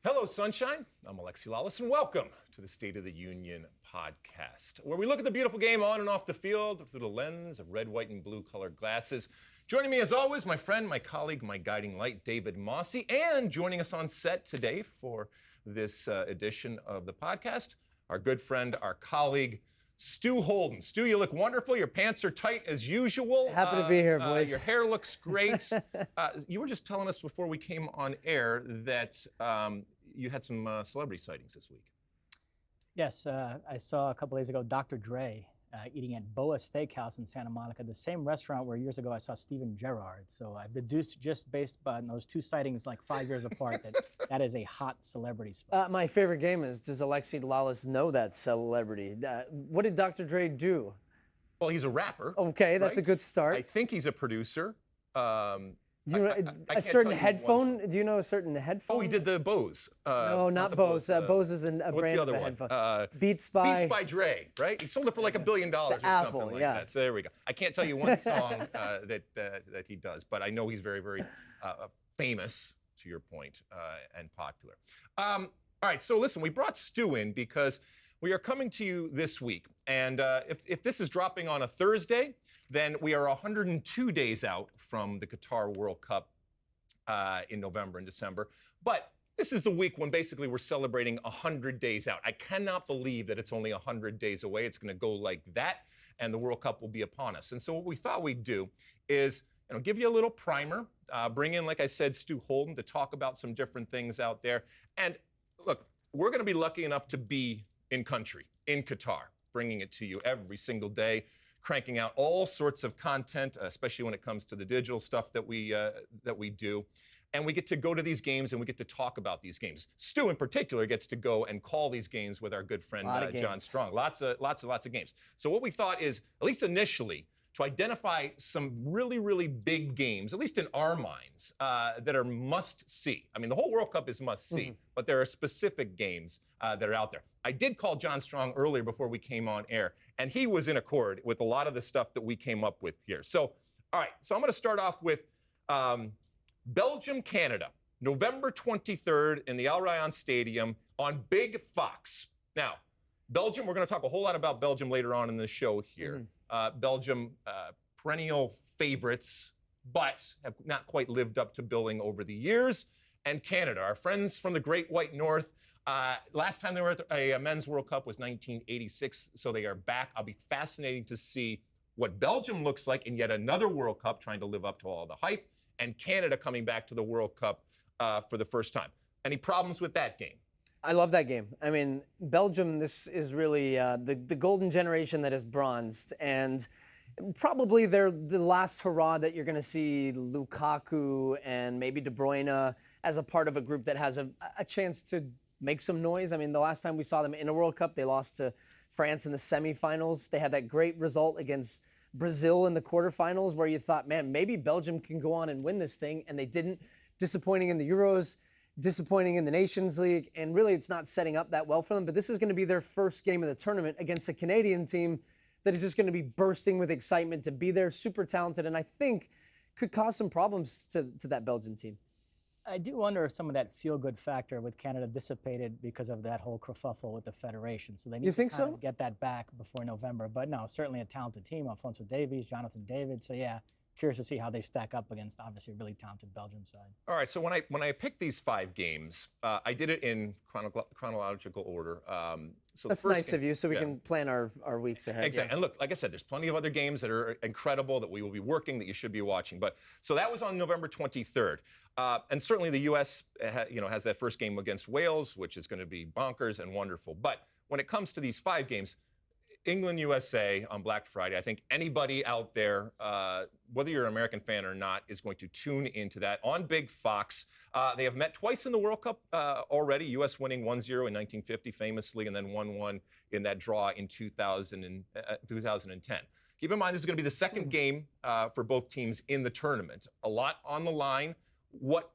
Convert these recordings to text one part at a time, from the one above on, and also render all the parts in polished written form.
Hello, Sunshine. I'm Alexi Lalas, and welcome to the State of the Union podcast, where we look at the beautiful game on and off the field through the lens of red, white, and blue colored glasses. Joining me, as always, my friend, my colleague, my guiding light, David Mosse, and joining us on set today for this edition of the podcast, our good friend, our colleague, Stu Holden. Stu, you look wonderful. Your pants are tight as usual. Happy to be here, boys. Your hair looks great. You were just telling us before we came on air that you had some celebrity sightings this week. Yes, I saw a couple days ago Dr. Dre eating at Boa Steakhouse in Santa Monica, the same restaurant where years ago I saw Steven Gerrard. So I've deduced just based on those two sightings like 5 years apart that is a hot celebrity spot. My favorite game is, does Alexi Lalas know that celebrity? What did Dr. Dre do? Well, he's a rapper. Okay, that's right? a good start. I think he's a producer. Do you know a certain headphone? Do you know a certain headphone? Oh, he did the Bose. No, not Bose. Bose is a what's brand the other of a one? headphone. Beats by Dre, right? He sold it for like $1 billion or Apple, something like yeah. that. So there we go. I can't tell you one song that he does, but I know he's very, very famous, to your point, and popular. All right, so listen, we brought Stu in because we are coming to you this week. And if this is dropping on a Thursday, then we are 102 days out from the Qatar World Cup in November and December. But this is the week when basically we're celebrating 100 days out. I cannot believe that it's only 100 days away. It's going to go like that, and the World Cup will be upon us. And so what we thought we'd do is give you a little primer, bring in, like I said, Stu Holden to talk about some different things out there. And look, we're going to be lucky enough to be in country, in Qatar, bringing it to you every single day, cranking out all sorts of content, especially when it comes to the digital stuff that we do. And we get to go to these games and we get to talk about these games. Stu, in particular, gets to go and call these games with our good friend John Strong. Lots of games. So what we thought is, at least initially, to identify some really, really big games, at least in our minds, that are must-see. I mean, the whole World Cup is must-see, but there are specific games that are out there. I did call John Strong earlier before we came on air, and he was in accord with a lot of the stuff that we came up with here. So, all right, so I'm going to start off with Belgium, Canada, November 23rd in the Al Rayyan Stadium on Big Fox. Now, Belgium, we're going to talk a whole lot about Belgium later on in the show here. Belgium, perennial favorites, but have not quite lived up to billing over the years. And Canada, our friends from the Great White North. Last time they were at a men's World Cup was 1986, so they are back. I'll be fascinating to see what Belgium looks like in yet another World Cup, trying to live up to all the hype, and Canada coming back to the World Cup for the first time. Any problems with that game? I love that game. I mean, Belgium, this is really the golden generation that is bronzed. And probably they're the last hurrah that you're going to see Lukaku and maybe De Bruyne as a part of a group that has a chance to make some noise. I mean, the last time we saw them in a World Cup, they lost to France in the semifinals. They had that great result against Brazil in the quarterfinals where you thought, man, maybe Belgium can go on and win this thing. And they didn't. Disappointing in the Euros, disappointing in the Nations League, and really it's not setting up that well for them. But this is going to be their first game of the tournament against a Canadian team that is just going to be bursting with excitement to be there, super talented, and I think could cause some problems to that Belgian team. I do wonder if some of that feel-good factor with Canada dissipated because of that whole kerfuffle with the federation. So they need to get that back before November. But no, certainly a talented team. Alphonso Davies, Jonathan David. So yeah, curious to see how they stack up against obviously a really talented Belgium side. All right, so when I picked these 5 games, I did it in chronological order. So that's nice of you, so we can plan our weeks ahead. Exactly, and look, like I said, there's plenty of other games that are incredible that we will be working, that you should be watching. But so that was on November 23rd, and certainly the U.S. Has that first game against Wales, which is going to be bonkers and wonderful. But when it comes to these 5 games, England, USA on Black Friday. I think anybody out there, whether you're an American fan or not, is going to tune into that on Big Fox. They have met twice in the World Cup already, U.S. winning 1-0 in 1950 famously, and then 1-1 in that draw in 2010. Keep in mind, this is going to be the second game for both teams in the tournament. A lot on the line. What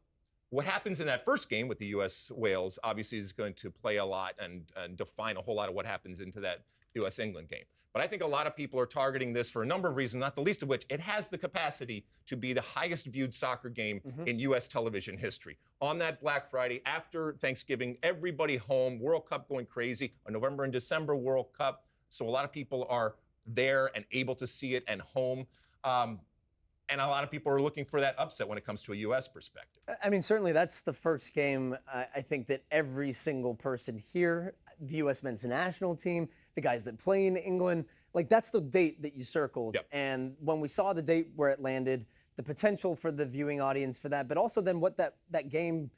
happens in that first game with the U.S. Wales obviously is going to play a lot and define a whole lot of what happens into that U.S.-England game. But I think a lot of people are targeting this for a number of reasons, not the least of which it has the capacity to be the highest viewed soccer game in U.S. television history. On that Black Friday, after Thanksgiving, everybody home, World Cup going crazy, a November and December World Cup. So a lot of people are there and able to see it and home. And a lot of people are looking for that upset when it comes to a U.S. perspective. I mean, certainly that's the first game I think that every single person here, the U.S. men's national team, the guys that play in England, like that's the date that you circled. Yep. And when we saw the date where it landed, the potential for the viewing audience for that, but also then what that game,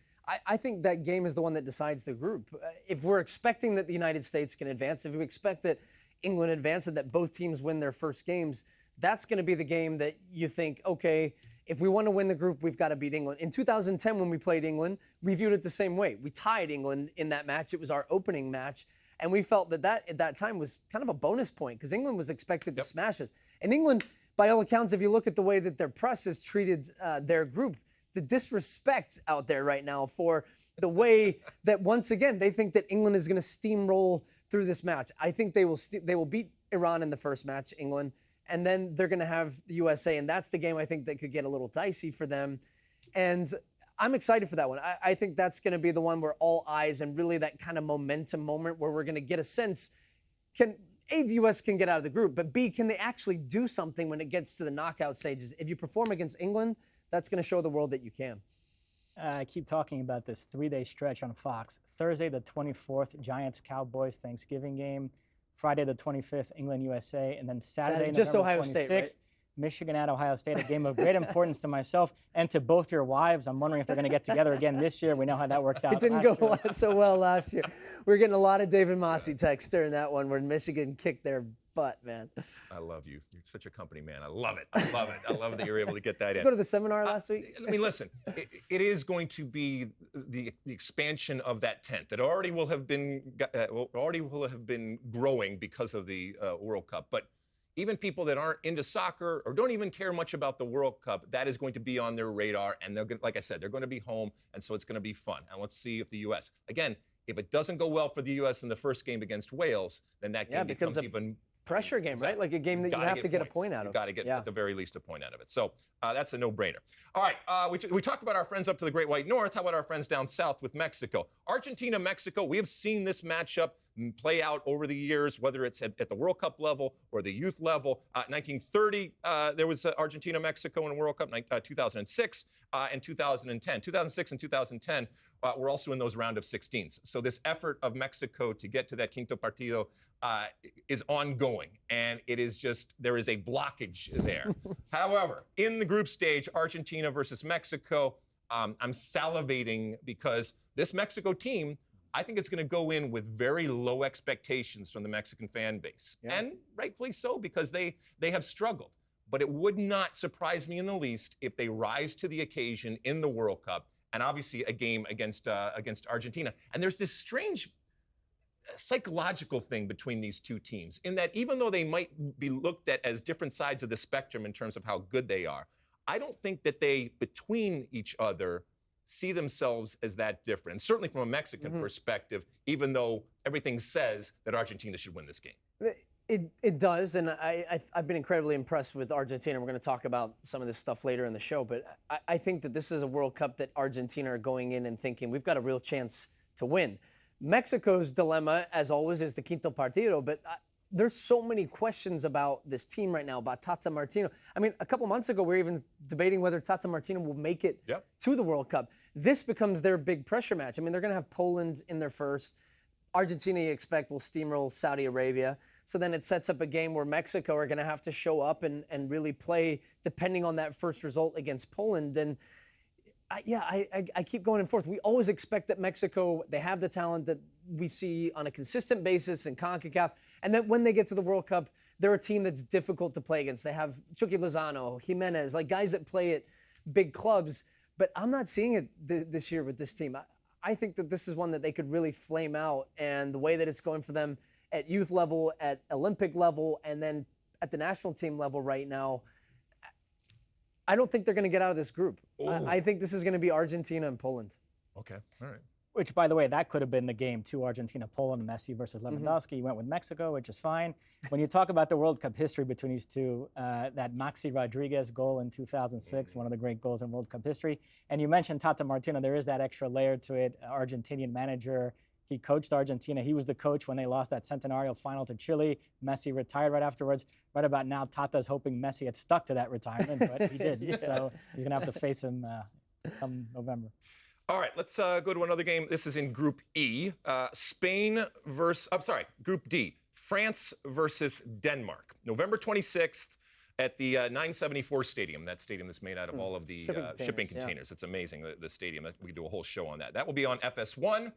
I think that game is the one that decides the group. If we're expecting that the United States can advance, if we expect that England advance and that both teams win their first games, that's going to be the game that you think, okay, if we want to win the group, we've got to beat England. In 2010, when we played England, we viewed it the same way. We tied England in that match. It was our opening match. And we felt that at that time was kind of a bonus point because England was expected to smash us. And England, by all accounts, if you look at the way that their press has treated their group, the disrespect out there right now for the way that, once again, they think that England is going to steamroll through this match. I think they will beat Iran in the first match, England. And then they're going to have the USA, and that's the game I think that could get a little dicey for them. And I'm excited for that one. I think that's going to be the one where all eyes and really that kind of momentum moment where we're going to get a sense, the U.S. can get out of the group, but B, can they actually do something when it gets to the knockout stages? If you perform against England, that's going to show the world that you can. I keep talking about this 3-day stretch on Fox. Thursday the 24th, Giants-Cowboys Thanksgiving game. Friday the 25th, England-USA, and then Saturday, just November Ohio 26th, State, right? Michigan at Ohio State, a game of great importance to myself and to both your wives. I'm wondering if they're going to get together again this year. We know how that worked out. It didn't go so well last year. We were getting a lot of David Mosse texts during that one where Michigan kicked their butt, man. I love you. You're such a company man. I love it. I love it. I love that you're able to get that Did in. you go to the seminar last week? I mean, listen, it is going to be the expansion of that tent that already will have been growing because of the World Cup. But even people that aren't into soccer or don't even care much about the World Cup, that is going to be on their radar. And they're going, like I said, they're going to be home, and so it's going to be fun. And let's see if the U.S. again, if it doesn't go well for the U.S. in the first game against Wales, then that game becomes even pressure game, right? Like a game that you have to get a point out of. You got to get at the very least a point out of it. So that's a no-brainer. All right, we talked about our friends up to the Great White North. How about our friends down south with Mexico? Argentina, Mexico, we have seen this matchup play out over the years, whether it's at the World Cup level or the youth level. 1930, there was Argentina, Mexico in a World Cup, 2006 and 2010. 2006 and 2010 were also in those round of 16s. So this effort of Mexico to get to that quinto partido is ongoing, and it is just, there is a blockage there. However, in the group stage, Argentina versus Mexico, I'm salivating because this Mexico team, I think it's going to go in with very low expectations from the Mexican fan base. Yeah. And rightfully so, because they have struggled. But it would not surprise me in the least if they rise to the occasion in the World Cup, and obviously a game against Argentina. And there's this strange psychological thing between these two teams in that even though they might be looked at as different sides of the spectrum in terms of how good they are, I don't think that they, between each other, see themselves as that different. And certainly from a Mexican perspective, even though everything says that Argentina should win this game. It does, and I've been incredibly impressed with Argentina. We're going to talk about some of this stuff later in the show, but I think that this is a World Cup that Argentina are going in and thinking, we've got a real chance to win. Mexico's dilemma, as always, is the quinto partido, but there's so many questions about this team right now, about Tata Martino. I mean, a couple months ago, we were even debating whether Tata Martino will make it to the World Cup. This becomes their big pressure match. I mean, they're going to have Poland in their first. Argentina, you expect, will steamroll Saudi Arabia. So then it sets up a game where Mexico are going to have to show up and really play depending on that first result against Poland. And I keep going and forth. We always expect that Mexico, they have the talent that we see on a consistent basis in CONCACAF. And that when they get to the World Cup, they're a team that's difficult to play against. They have Chucky Lozano, Jimenez, like guys that play at big clubs. But I'm not seeing it this year with this team. I think that this is one that they could really flame out. And the way that it's going for them at youth level, at Olympic level, and then at the national team level right now, I don't think they're going to get out of this group. I think this is going to be Argentina and Poland. Okay, all right. Which, by the way, that could have been the game too. Argentina, Poland, Messi versus Lewandowski. You went with Mexico, which is fine. When you talk about the World Cup history between these two, that Maxi Rodriguez goal in 2006, one of the great goals in World Cup history. And you mentioned Tata Martino. There is that extra layer to it. Argentinian manager. He coached Argentina. He was the coach when they lost that Centenario final to Chile. Messi retired right afterwards. Right about now, Tata's hoping Messi had stuck to that retirement, but he didn't. Yeah. So he's going to have to face him come November. All right, let's go to another game. This is in Group E. Group D. France versus Denmark. November 26th at the 974 Stadium. That stadium that's made out of all of the shipping containers. Yeah. It's amazing, the stadium. We could do a whole show on that. That will be on FS1.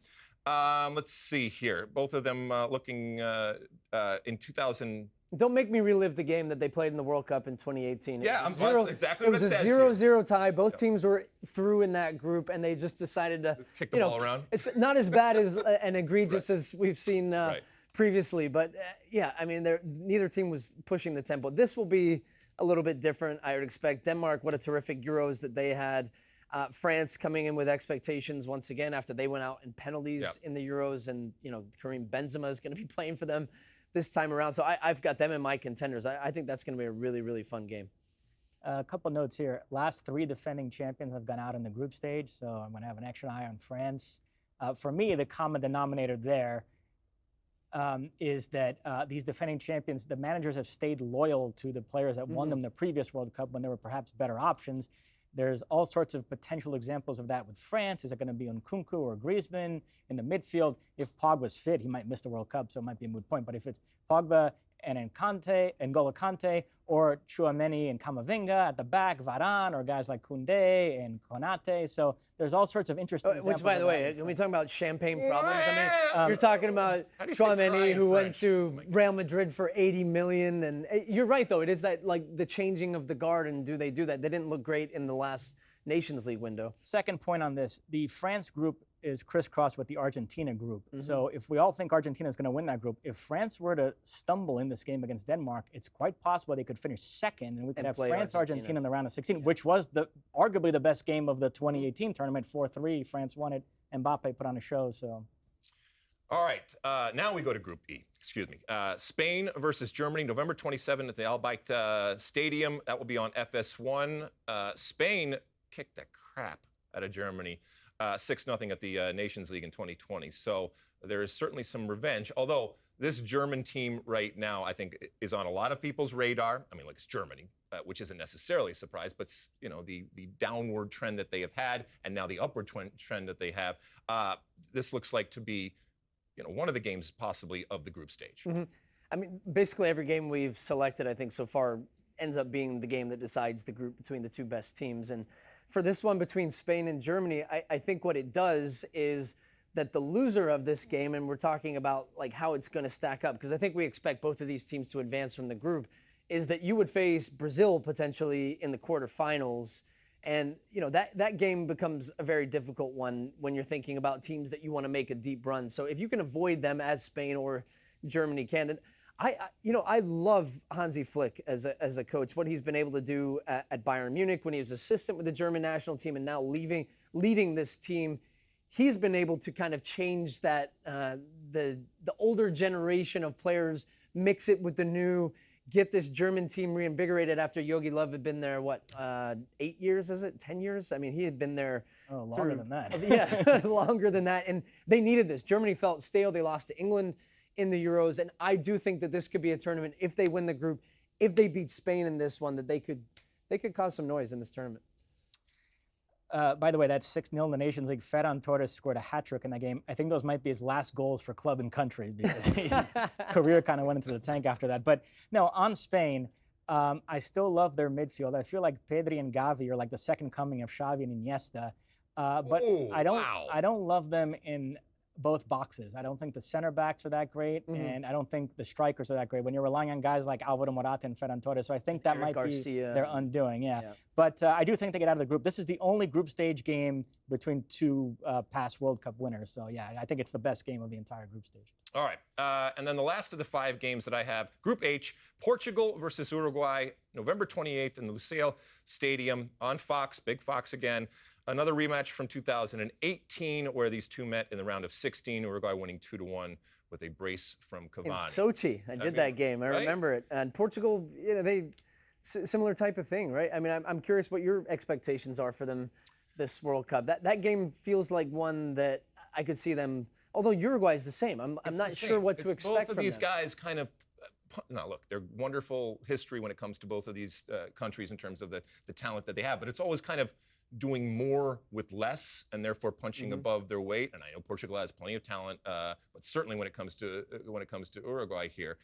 Let's see here. Both of them looking in 2000. Don't make me relive the game that they played in the World Cup in 2018. Yeah, that's exactly what it says. It was a 0-0 tie. Both teams were through in that group, and they just decided to kick the ball around. It's not as bad as and egregious as we've seen previously, but yeah, I mean, neither team was pushing the tempo. This will be a little bit different, I would expect. Denmark, what a terrific Euros that they had. France coming in with expectations once again after they went out in penalties in the Euros, and Karim Benzema is going to be playing for them this time around. So I've got them in my contenders. I think that's going to be a really, really fun game. A couple notes here. Last 3 defending champions have gone out in the group stage, so I'm going to have an extra eye on France. For me, the common denominator there is that these defending champions, the managers have stayed loyal to the players that won them the previous World Cup when there were perhaps better options. There's all sorts of potential examples of that with France. Is it going to be Nkunku or Griezmann in the midfield? If Pogba's fit, he might miss the World Cup, so it might be a moot point. But if it's Pogba and N'Golo Kante, or Tchouaméni and Camavinga at the back, Varane, or guys like Koundé and Konate. So there's all sorts of interesting examples. Which, by the way, when we talk about champagne problems, I mean, you're talking about Tchouaméni, who went to Real Madrid for 80 million. And you're right, though. It is that, like, the changing of the guard, and do they do that? They didn't look great in the last Nations League window. Second point on this, the France group is crisscrossed with the Argentina group. So if we all think Argentina is going to win that group, if France were to stumble in this game against Denmark, it's quite possible they could finish second, and we could have France-Argentina in the round of 16, which was arguably the best game of the 2018 tournament. 4-3, France won it. Mbappe put on a show. So. All right, now we go to Group E. Excuse me. Spain versus Germany, November 27th at the Al Bayt Stadium. That will be on FS1. Spain kicked the crap out of Germany. 6-0 at the Nations League in 2020. So there is certainly some revenge, although this German team right now, I think, is on a lot of people's radar. I mean, like, it's Germany, which isn't necessarily a surprise, but, the downward trend that they have had, and now the upward trend that they have, this looks like to be, one of the games possibly of the group stage. I mean, basically every game we've selected, I think, so far ends up being the game that decides the group between the two best teams. And for this one between Spain and Germany, I think what it does is that the loser of this game, and we're talking about like how it's going to stack up, because I think we expect both of these teams to advance from the group, is that you would face Brazil potentially in the quarterfinals. And, that game becomes a very difficult one when you're thinking about teams that you want to make a deep run. So if you can avoid them, as Spain or Germany can, I love Hansi Flick as a coach, what he's been able to do at Bayern Munich when he was assistant with the German national team and now leading this team. He's been able to kind of change that, the older generation of players, mix it with the new, get this German team reinvigorated after Jogi Löw had been there, 8 years, is it? 10 years? I mean, he had been there. Oh, longer than that. Yeah, longer than that. And they needed this. Germany felt stale. They lost to England in the Euros, and I do think that this could be a tournament, if they win the group, if they beat Spain in this one, that they could cause some noise in this tournament. By the way, that's 6-0 in the Nations League. Ferran Torres scored a hat-trick in that game. I think those might be his last goals for club and country, because his career kind of went into the tank after that. But no, on Spain, I still love their midfield. I feel like Pedri and Gavi are like the second coming of Xavi and Iniesta. But I don't love them in both boxes. I don't think the center backs are that great, and I don't think the strikers are that great when you're relying on guys like Alvaro Morata and Ferran Torres. So I think that might be their undoing. Yeah. But I do think they get out of the group. This is the only group stage game between two past World Cup winners. So yeah, I think it's the best game of the entire group stage. All right. And then the last of the 5 games that I have, Group H, Portugal versus Uruguay, November 28th in the Lucille Stadium on Fox, Big Fox again. another rematch from 2018 where these two met in the round of 16, Uruguay winning 2-1 with a brace from Cavani. In Sochi, I did that game. I remember it. And Portugal, similar type of thing, right? I mean, I'm curious what your expectations are for them this World Cup. That game feels like one that I could see them. Although Uruguay is the same, I'm not sure what to expect both of these guys kind of. Now, look, they're wonderful history when it comes to both of these countries in terms of the talent that they have, but it's always kind of doing more with less and therefore punching above their weight. And I know Portugal has plenty of talent, but certainly when it comes to Uruguay here,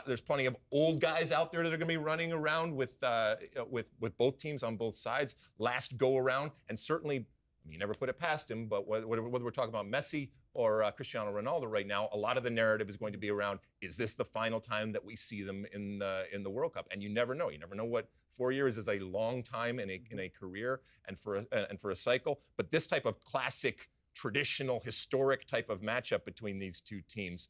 there's plenty of old guys out there that are going to be running around with both teams on both sides. Last go around, and certainly you never put it past him. But whether we're talking about Messi or Cristiano Ronaldo right now, a lot of the narrative is going to be around: is this the final time that we see them in the World Cup? And you never know. You never know what. 4 years is a long time in a career and for a cycle. But this type of classic, traditional, historic type of matchup between these two teams,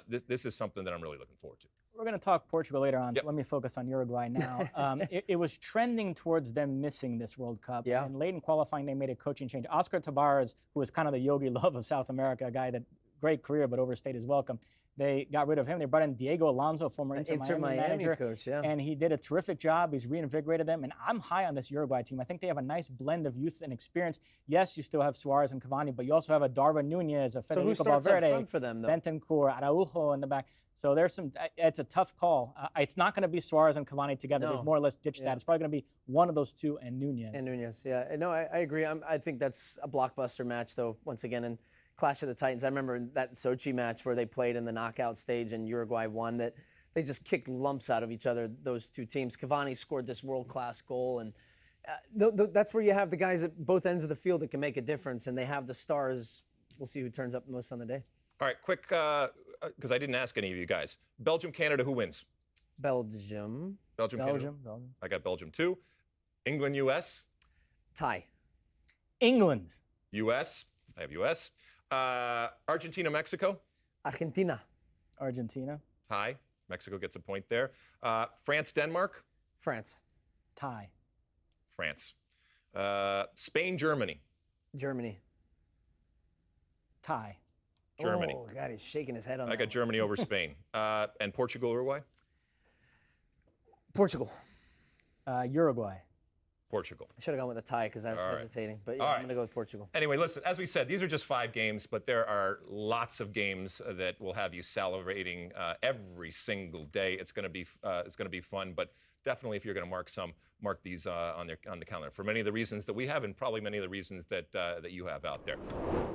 this is something that I'm really looking forward to. We're going to talk Portugal later on, so let me focus on Uruguay now. It was trending towards them missing this World Cup. Yeah. And late in qualifying, they made a coaching change. Oscar Tabarez, who was kind of the Yogi Love of South America, a guy that great career but overstayed his welcome. They got rid of him. They brought in Diego Alonso, former Inter Miami manager, coach, yeah. And he did a terrific job. He's reinvigorated them, and I'm high on this Uruguay team. I think they have a nice blend of youth and experience. Yes, you still have Suarez and Cavani, but you also have a Darwin Nunez, a Federico Valverde, up front for them, though? Bentancur, Araujo in the back. So there's some. It's a tough call. It's not going to be Suarez and Cavani together. No. They've more or less ditched that. It's probably going to be one of those two and Nunez. Yeah. No, I agree. I think that's a blockbuster match, though. Once again, and Clash of the Titans. I remember that Sochi match where they played in the knockout stage and Uruguay won, that they just kicked lumps out of each other, those two teams. Cavani scored this world-class goal, and that's where you have the guys at both ends of the field that can make a difference, and they have the stars. We'll see who turns up most on the day. All right, quick, because I didn't ask any of you guys. Belgium, Canada, who wins? Belgium. Canada? I got Belgium too. England, U.S.? Tie. England. U.S. I have U.S. Argentina, Mexico? Argentina. Argentina. Tie. Mexico gets a point there. France, Denmark? France. Tie. France. Spain, Germany? Germany. Tie. Germany. Oh, God, he's shaking his head on that. I got Germany over Spain. And Portugal, Uruguay? Portugal. Uruguay. Portugal. I should have gone with a tie because I was hesitating. But yeah, I'm going to go with Portugal. Anyway, listen, as we said, these are just 5 games, but there are lots of games that will have you salivating every single day. It's going to be fun, but definitely if you're going to mark these on the calendar for many of the reasons that we have and probably many of the reasons that you have out there.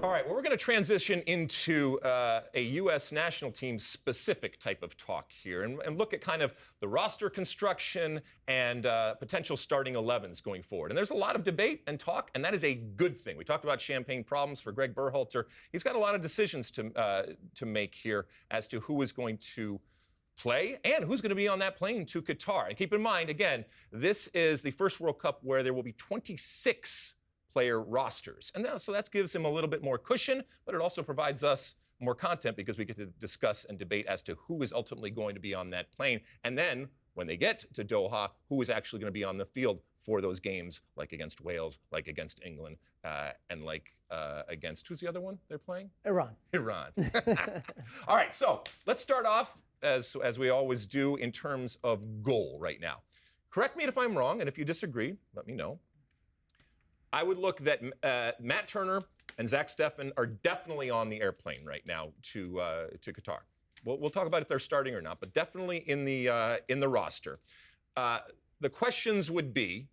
All right, well, we're going to transition into a U.S. national team specific type of talk here and look at kind of the roster construction and potential starting 11s going forward. And there's a lot of debate and talk, and that is a good thing. We talked about champagne problems for Greg Berhalter. He's got a lot of decisions to make here as to who is going to play and who's going to be on that plane to Qatar. And keep in mind, again, this is the first World Cup where there will be 26 player rosters. And so that gives him a little bit more cushion, but it also provides us more content because we get to discuss and debate as to who is ultimately going to be on that plane. And then when they get to Doha, who is actually going to be on the field for those games, like against Wales, like against England, and like against, who's the other one they're playing? Iran. All right, so let's start off as we always do in terms of goal right now. Correct me if I'm wrong, and if you disagree, let me know. I would look that Matt Turner and Zach Steffen are definitely on the airplane right now to Qatar. We'll talk about if they're starting or not, but definitely in the roster. The questions would be,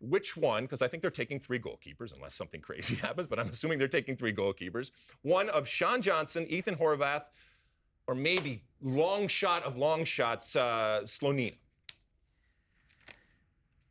which one, because I think they're taking 3 goalkeepers, unless something crazy happens, but I'm assuming they're taking 3 goalkeepers. One of Sean Johnson, Ethan Horvath, or maybe long shot of long shots, Slonina.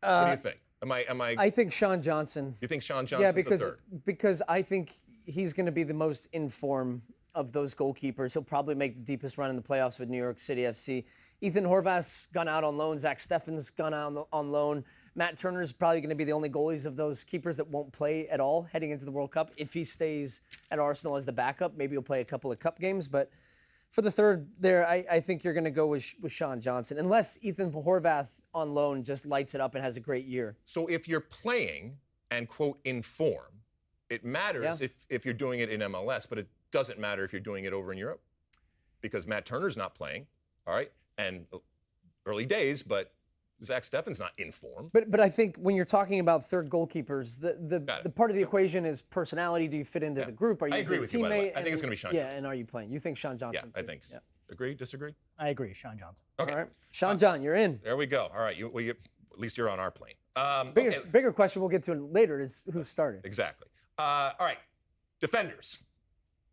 What do you think? Am I? I think Sean Johnson. You think Sean Johnson? Yeah, the because I think he's going to be the most in form of those goalkeepers. He'll probably make the deepest run in the playoffs with New York City FC. Ethan Horvath's gone out on loan. Zach Steffen's gone out on loan. Matt Turner's probably going to be the only goalies of those keepers that won't play at all heading into the World Cup. If he stays at Arsenal as the backup, maybe he'll play a couple of cup games, but for the third there, I think you're going to go with Sean Johnson, unless Ethan Horvath on loan just lights it up and has a great year. So if you're playing, and, quote, inform. It matters if you're doing it in MLS, but it doesn't matter if you're doing it over in Europe because Matt Turner's not playing, all right? And early days, but Zach Steffen's not in form. But I think when you're talking about third goalkeepers, the part of the equation is personality. Do you fit into the group? Are you I agree a with you, by the way. teammate? I think it's going to be Sean Johnson. Yeah, and are you playing? You think Sean Johnson? Yeah, too? I think so. Agree? Disagree? I agree, Sean Johnson. Okay. All right. Sean John, you're in. There we go. All right. At least you're on our plane. Bigger question we'll get to later is who started. Exactly. All right. Defenders.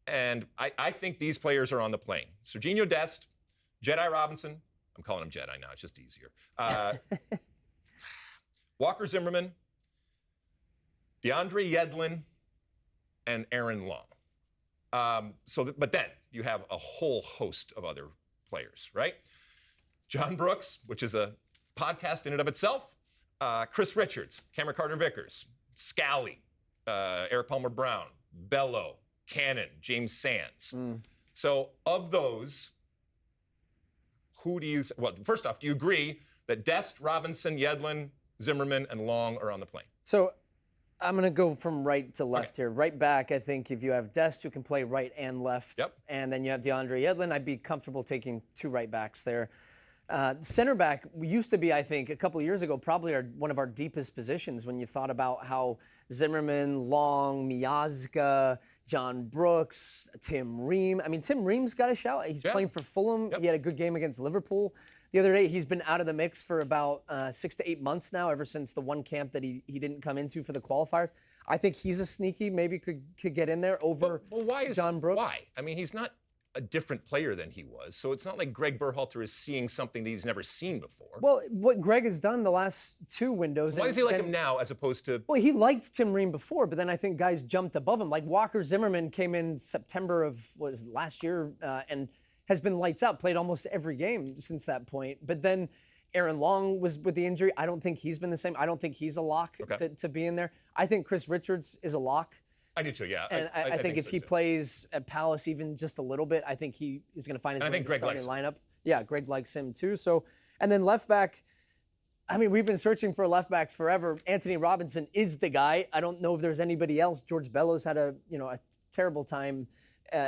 And I think these players are on the plane. Serginho Dest, Jedi Robinson. I'm calling him Jedi now. It's just easier. Walker Zimmerman, DeAndre Yedlin, and Aaron Long. But then you have a whole host of other players, right? John Brooks, which is a podcast in and of itself. Chris Richards, Cameron Carter-Vickers, Scally, Eric Palmer-Brown, Bello, Cannon, James Sands. So of those, who do you, well, first off, do you agree that Dest, Robinson, Yedlin, Zimmerman, and Long are on the plane? So I'm going to go from right to left here. Right back, I think if you have Dest who can play right and left, and then you have DeAndre Yedlin, I'd be comfortable taking two right backs there. Center back used to be, I think, a couple of years ago, probably one of our deepest positions when you thought about how Zimmerman, Long, Miazga, John Brooks, Tim Ream. I mean, Tim Ream's got a shout. He's playing for Fulham. He had a good game against Liverpool the other day. He's been out of the mix for about 6 to 8 months now, ever since the one camp that he didn't come into for the qualifiers. I think he's a sneaky, maybe could get in there over John Brooks. Why? I mean, he's not a different player than he was. So it's not like Greg Berhalter is seeing something that he's never seen before. Well, what Greg has done the last 2 windows. So why does he like him now as opposed to? Well, he liked Tim Ream before, but then I think guys jumped above him. Like Walker Zimmerman came in September of last year and has been lights out, played almost every game since that point. But then Aaron Long was with the injury. I don't think he's been the same. I don't think he's a lock to be in there. I think Chris Richards is a lock. I do too, yeah. And I think if he plays at Palace even just a little bit, I think he is going to find his way in the starting lineup. Yeah, Greg likes him too. So, and then left back, I mean, we've been searching for left backs forever. Anthony Robinson is the guy. I don't know if there's anybody else. George Bellows had a terrible time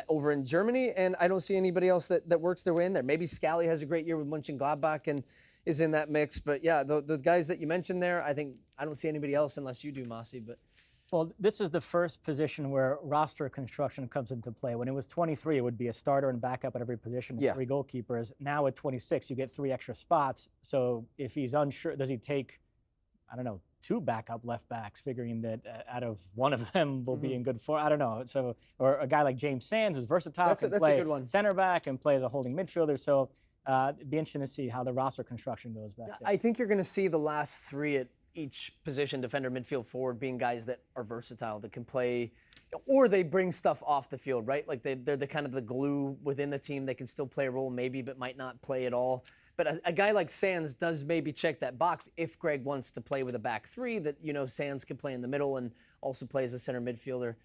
over in Germany, and I don't see anybody else that works their way in there. Maybe Scally has a great year with Mönchengladbach and is in that mix. But yeah, the guys that you mentioned there, I don't see anybody else unless you do, Mosse. But well, this is the first position where roster construction comes into play. When it was 23, it would be a starter and backup at every position, 3 goalkeepers. Now at 26, you get 3 extra spots. So if he's unsure, does he take, 2 backup left backs, figuring that out of one of them will be in good form? I don't know. So, or a guy like James Sands, who's versatile, can play center back and play as a holding midfielder. So it'd be interesting to see how the roster construction goes back there. I think you're going to see the last 3 at each position, defender, midfield, forward, being guys that are versatile, that can play, or they bring stuff off the field, right? Like they're the kind of the glue within the team. They can still play a role maybe, but might not play at all. But a guy like Sands does maybe check that box if Greg wants to play with a back 3, that, Sands can play in the middle and also play as a center midfielder.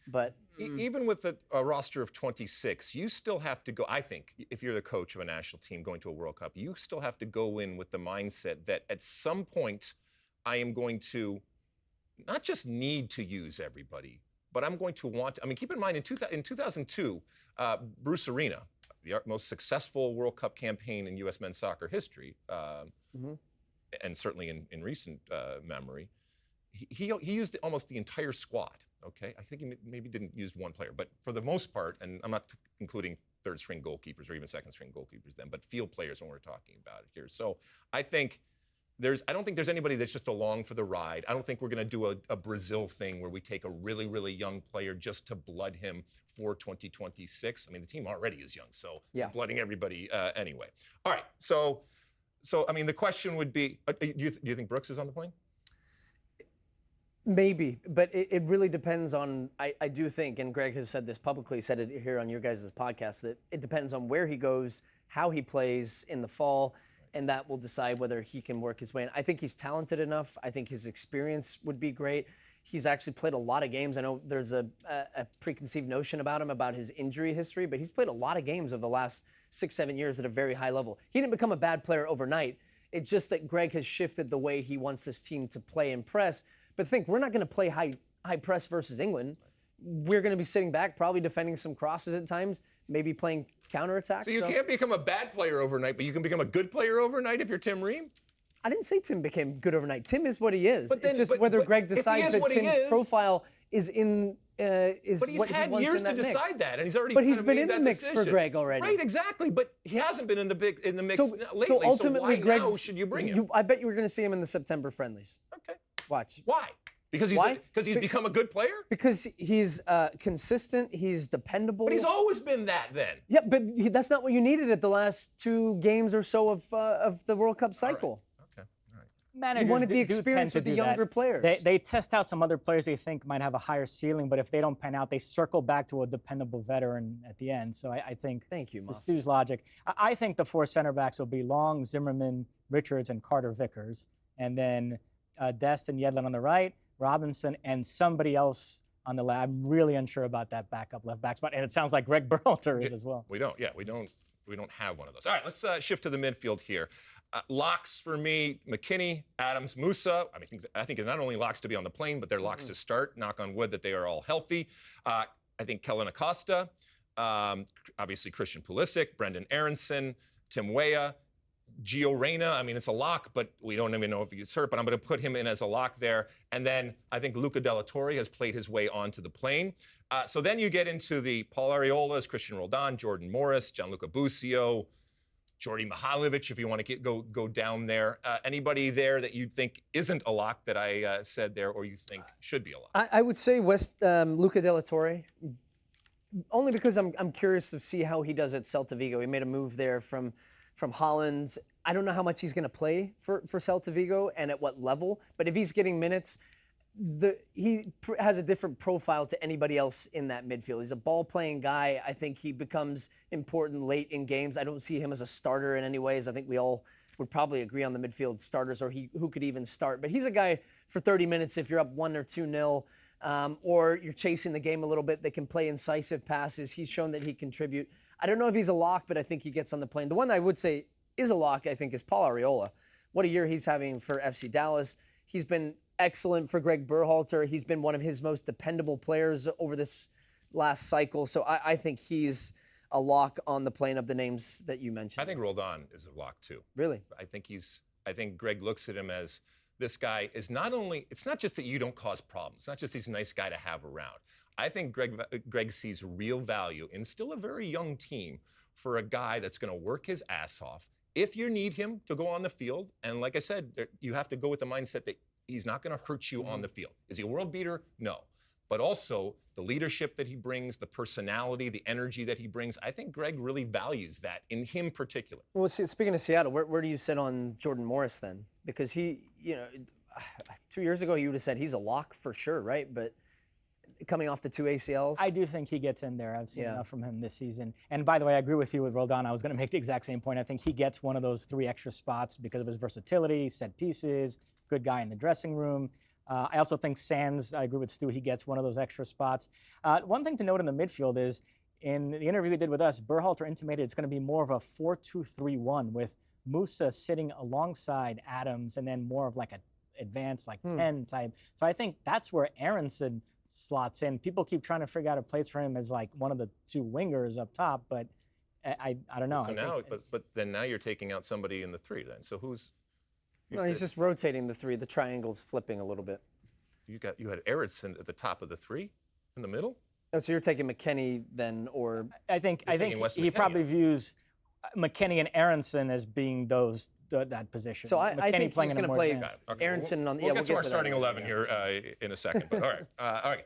But even with a roster of 26, you still have to go, I think, if you're the coach of a national team going to a World Cup, you still have to go in with the mindset that at some point I am going to not just need to use everybody, but I'm going to want to. I mean, keep in mind, in 2002, Bruce Arena, the most successful World Cup campaign in U.S. men's soccer history, and certainly in recent memory, he used almost the entire squad. Okay, I think he maybe didn't use one player, but for the most part, and I'm not including third-string goalkeepers or even second-string goalkeepers then, but field players when we're talking about it here. So I think I don't think there's anybody that's just along for the ride. I don't think we're going to do a Brazil thing where we take a really, really young player just to blood him for 2026. I mean, the team already is young, so we're blooding everybody anyway. All right, so I mean, the question would be, do you think Brooks is on the plane? Maybe, but it really depends on, I do think, and Greg has said this publicly, said it here on your guys' podcast, that it depends on where he goes, how he plays in the fall, and that will decide whether he can work his way in. I think he's talented enough. I think his experience would be great. He's actually played a lot of games. I know there's a preconceived notion about him, about his injury history, but he's played a lot of games over the last 6-7 years at a very high level. He didn't become a bad player overnight. It's just that Greg has shifted the way he wants this team to play and press. But think, we're not going to play high press versus England. We're going to be sitting back, probably defending some crosses at times, maybe playing counterattacks. So you can't become a bad player overnight, but you can become a good player overnight if you're Tim Ream? I didn't say Tim became good overnight. Tim is what he is. But then, it's just whether Greg decides that Tim's profile is in but he's what had he wants years in that to decide mix. that, and he's already. But he's kind of been made in the that mix decision. for Greg already. Right, exactly. But he hasn't been in the mix lately. So ultimately, why now Greg's. should you bring him? I bet you were going to see him in the September friendlies. Okay. Watch. Why? Because he's become a good player? Because he's consistent, he's dependable. But he's always been that then. Yeah, but that's not what you needed at the last 2 games or so of the World Cup cycle. Okay. All right. Managers you wanted the do experience tend with to the do younger that. players. They test out some other players they think might have a higher ceiling, but if they don't pan out, they circle back to a dependable veteran at the end. So I think Thank you, to Mosse. Stu's logic, I think the 4 center backs will be Long, Zimmerman, Richards, and Carter Vickers, and then Dest and Yedlin on the right, Robinson, and somebody else on the left. I'm really unsure about that backup left back spot, and it sounds like Greg Berhalter is as well. We don't have one of those. All right, let's shift to the midfield here. Locks for me: McKinney, Adams, Musa. I think they're not only locks to be on the plane, but they're locks to start. Knock on wood that they are all healthy. I think Kellen Acosta, obviously Christian Pulisic, Brendan Aronson, Tim Weah, Gio Reyna. It's a lock, but we don't even know if he gets hurt. But I'm going to put him in as a lock there. And then I think Luca Della Torre has played his way onto the plane. So then you get into the Paul Areolas, Christian Roldan, Jordan Morris, Gianluca Busio, Jordi Mihailovic, if you want to go down there. Anybody there that you think isn't a lock that I said there, or you think should be a lock? I would say Luca Della Torre, only because I'm curious to see how he does at Celta Vigo. He made a move there from Holland. I don't know how much he's going to play for Celta Vigo and at what level, but if he's getting minutes, he has a different profile to anybody else in that midfield. He's a ball-playing guy. I think he becomes important late in games. I don't see him as a starter in any ways. I think we all would probably agree on the midfield starters or who could even start. But he's a guy for 30 minutes if you're up 1 or 2-0, or you're chasing the game a little bit, that can play incisive passes. He's shown that he contribute. I don't know if he's a lock, but I think he gets on the plane. The one I would say is a lock, I think, is Paul Areola. What a year he's having for FC Dallas. He's been excellent for Greg Berhalter. He's been one of his most dependable players over this last cycle. So I think he's a lock on the plane of the names that you mentioned. I think Roldan is a lock too. Really? I think Greg looks at him as this guy is it's not just that you don't cause problems. It's not just he's a nice guy to have around. I think Greg sees real value in still a very young team for a guy that's going to work his ass off if you need him to go on the field. And like I said, you have to go with the mindset that he's not going to hurt you on the field. Is he a world beater? No. But also the leadership that he brings, the personality, the energy that he brings. I think Greg really values that in him particular. Well, speaking of Seattle, where do you sit on Jordan Morris then? Because he, 2 years ago you would have said he's a lock for sure, right? But coming off the 2 ACLs. I do think he gets in there. I've seen enough from him this season. And by the way, I agree with you with Roldan. I was going to make the exact same point. I think he gets one of those 3 extra spots because of his versatility, set pieces, good guy in the dressing room. I also think Sands, I agree with Stu, he gets one of those extra spots. One thing to note in the midfield is, in the interview he did with us, Berhalter intimated it's going to be more of a 4-2-3-1 with Musa sitting alongside Adams and then more of like an advanced 10 type. So I think that's where Aronson slots in. People keep trying to figure out a place for him as like one of the 2 wingers up top, but I don't know. So then now you're taking out somebody in the 3 then. So who's... No, he's just rotating the 3. The triangle's flipping a little bit. You had Aronson at the top of the 3 in the middle? Oh, so you're taking McKennie then, or... I think he probably views McKennie and Aronson as being that position. So I think he's going to play Aronson on... We'll get to our starting 11 here in a second. But all right.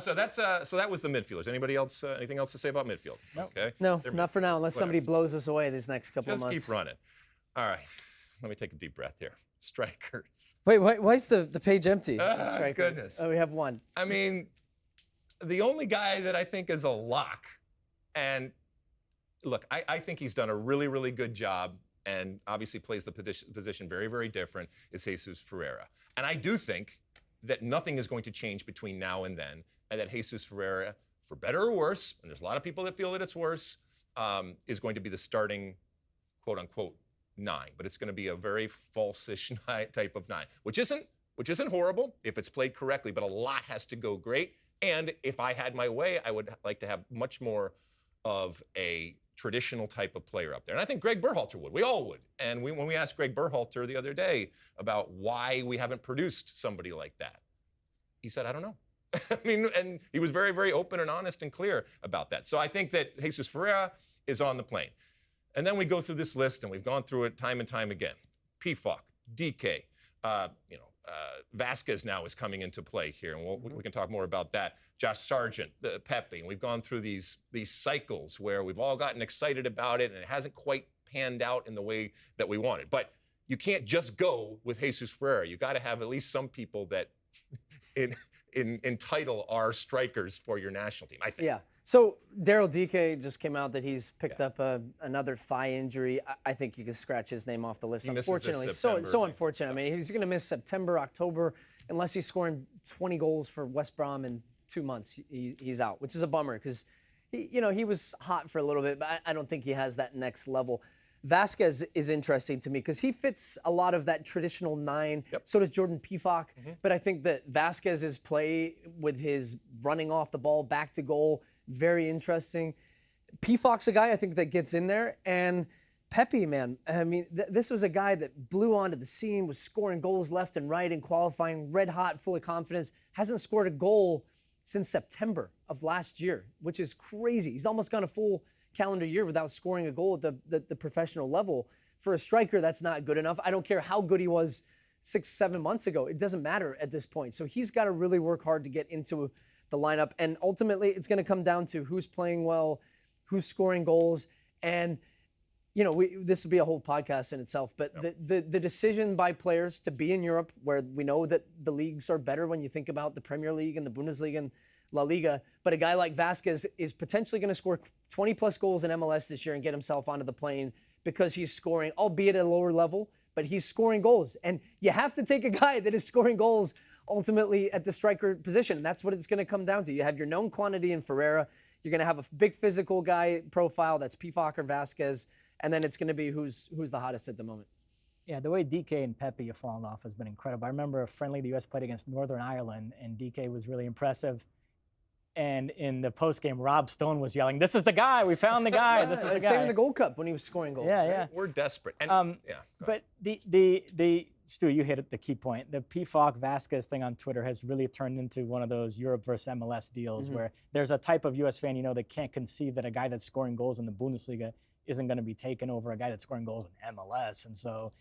So that was the midfielders. Anybody else? Anything else to say about midfield? No. Okay. No, not for now, unless somebody blows us away these next couple of months. Just keep running. All right. Let me take a deep breath here. Strikers. Wait, why is the page empty? Goodness. Oh, we have one. The only guy that I think is a lock, and look, I think he's done a really, really good job and obviously plays the position very, very different, is Jesus Ferreira. And I do think that nothing is going to change between now and then, and that Jesus Ferreira, for better or worse, and there's a lot of people that feel that it's worse, is going to be the starting, quote unquote, 9. But it's going to be a very false-ish type of 9, which isn't which isn't horrible if it's played correctly, but a lot has to go great. And if I had my way, I would like to have much more of a traditional type of player up there. And I think Greg Berhalter would. We all would. And when we asked Greg Berhalter the other day about why we haven't produced somebody like that, he said, I don't know. I mean, and he was very, very open and honest and clear about that. So I think that Jesus Ferreira is on the plane. And then we go through this list, and we've gone through it time and time again. PFOC, DK, Vasquez now is coming into play here, and we can talk more about that. Josh Sargent, Pepe, and we've gone through these cycles where we've all gotten excited about it, and it hasn't quite panned out in the way that we wanted. But you can't just go with Jesus Ferreira. You got to have at least some people that entitle our strikers for your national team, I think. Yeah. So Daryl Dike just came out that he's picked up another thigh injury. I think you can scratch his name off the list. Unfortunately, so unfortunate. I mean, he's going to miss September, October, unless he's scoring 20 goals for West Brom in 2 months. He's out, which is a bummer because he was hot for a little bit, but I don't think he has that next level. Vasquez is interesting to me because he fits a lot of that traditional 9. Yep. So does Jordan Pefok. But I think that Vasquez's play with his running off the ball back to goal, very interesting. Pefok's a guy I think that gets in there. And Pepe, man, I mean, this was a guy that blew onto the scene, was scoring goals left and right in qualifying, red hot, full of confidence, hasn't scored a goal since September of last year, which is crazy. He's almost gone a full calendar year without scoring a goal at the professional level. For a striker, that's not good enough. I don't care how good he was 6-7 months ago. It doesn't matter at this point. So he's got to really work hard to get into the lineup. And ultimately, it's going to come down to who's playing well, who's scoring goals. And, this would be a whole podcast in itself. But the decision by players to be in Europe, where we know that the leagues are better when you think about the Premier League and the Bundesliga and La Liga, but a guy like Vasquez is potentially going to score 20-plus goals in MLS this year and get himself onto the plane because he's scoring, albeit at a lower level, but he's scoring goals. And you have to take a guy that is scoring goals ultimately at the striker position, and that's what it's going to come down to. You have your known quantity in Ferreira. You're going to have a big physical guy profile that's Pefok or Vasquez, and then it's going to be who's the hottest at the moment. Yeah, the way DK and Pepe have fallen off has been incredible. I remember a friendly the U.S. played against Northern Ireland, and DK was really impressive. And in the postgame, Rob Stone was yelling, "This is the guy! We found the guy! This is the guy!" Same in the Gold Cup when he was scoring goals. Yeah, right? We're desperate. And, but the Stu, you hit the key point. The Pefok Vasquez thing on Twitter has really turned into one of those Europe versus MLS deals where there's a type of U.S. fan that can't conceive that a guy that's scoring goals in the Bundesliga isn't going to be taken over a guy that's scoring goals in MLS. And so,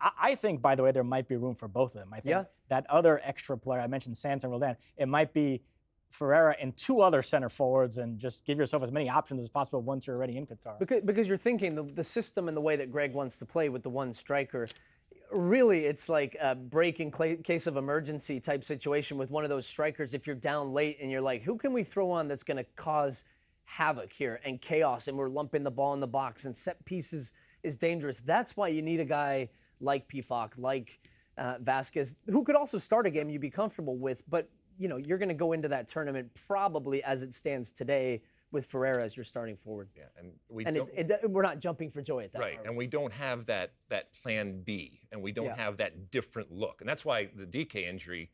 I think, by the way, there might be room for both of them. I think that other extra player, I mentioned Santos and Roldan, it might be Ferreira and 2 other center forwards, and just give yourself as many options as possible once you're already in Qatar. Because you're thinking the system and the way that Greg wants to play with the one striker, really it's like a break in case of emergency type situation with one of those strikers. If you're down late and you're like, who can we throw on that's going to cause havoc here and chaos, and we're lumping the ball in the box, and set pieces is dangerous. That's why you need a guy like Pefok, like Vasquez, who could also start a game you'd be comfortable with, but you're going to go into that tournament probably as it stands today with Ferreira as your starting forward. Yeah, and we're not jumping for joy at that. Right, and we don't have that plan B, and we don't have that different look. And that's why the DK injury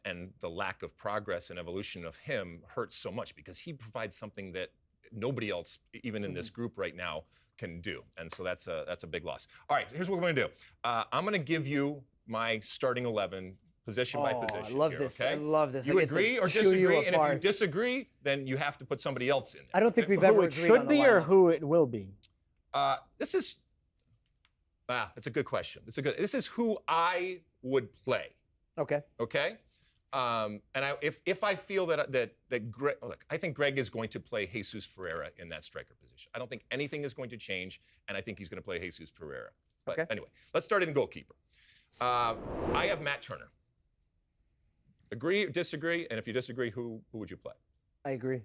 and the lack of progress and evolution of him hurts so much, because he provides something that nobody else, even in this group right now, can do. And so that's a big loss. All right, here's what we're going to do. I'm going to give you my starting 11 position by position. I love this. Okay? I love this. You agree or disagree? And if you disagree, then you have to put somebody else in there. I don't think we've ever agreed on the lineup. Who it should be or who it will be? That's a good question. This is who I would play. Okay. Okay. And if I feel that Greg, look, I think Greg is going to play Jesus Ferreira in that striker position. I don't think anything is going to change, and I think he's going to play Jesus Ferreira. But anyway, let's start in the goalkeeper. I have Matt Turner. Agree or disagree? And if you disagree, who would you play? I agree.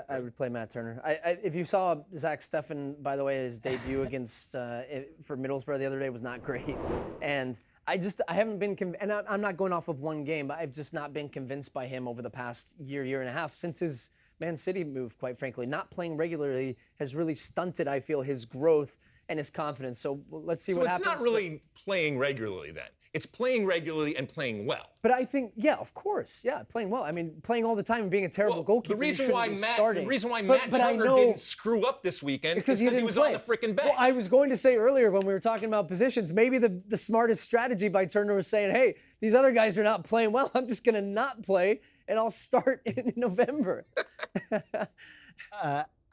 I would play Matt Turner. If you saw Zach Steffen, by the way, his debut against for Middlesbrough the other day was not great, and I haven't been and I'm not going off of one game, but I've just not been convinced by him over the past year and a half since his Man City move. Quite frankly, not playing regularly has really stunted, I feel, his growth and his confidence. So let's see what happens. So it's not really playing regularly then. It's playing regularly and playing well. But I think, yeah, of course, yeah, playing well. I mean, playing all the time and being a terrible goalkeeper. The reason why Matt But Turner didn't screw up this weekend because he was on the freaking bench. Well, I was going to say earlier when we were talking about positions, maybe the smartest strategy by Turner was saying, hey, these other guys are not playing well. I'm just going to not play, and I'll start in November.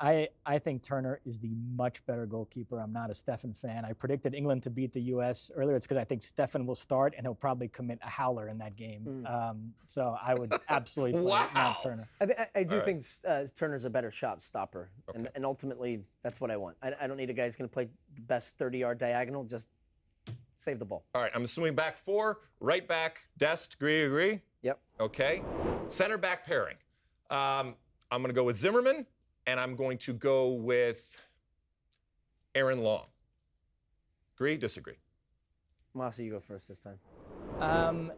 I think Turner is the much better goalkeeper. I'm not a Stefan fan. I predicted England to beat the U.S. earlier. It's because I think Stefan will start, and he'll probably commit a howler in that game. So I would absolutely play Matt Turner. I do think Turner's a better shot stopper, and ultimately that's what I want. I don't need a guy who's going to play the best 30-yard diagonal. Just save the ball. All right, I'm assuming back four, right back, Dest, agree? Yep. Okay. Center back pairing. I'm going to go with Zimmerman. And I'm going to go with Aaron Long. Agree, disagree? Mosse, you go first this time.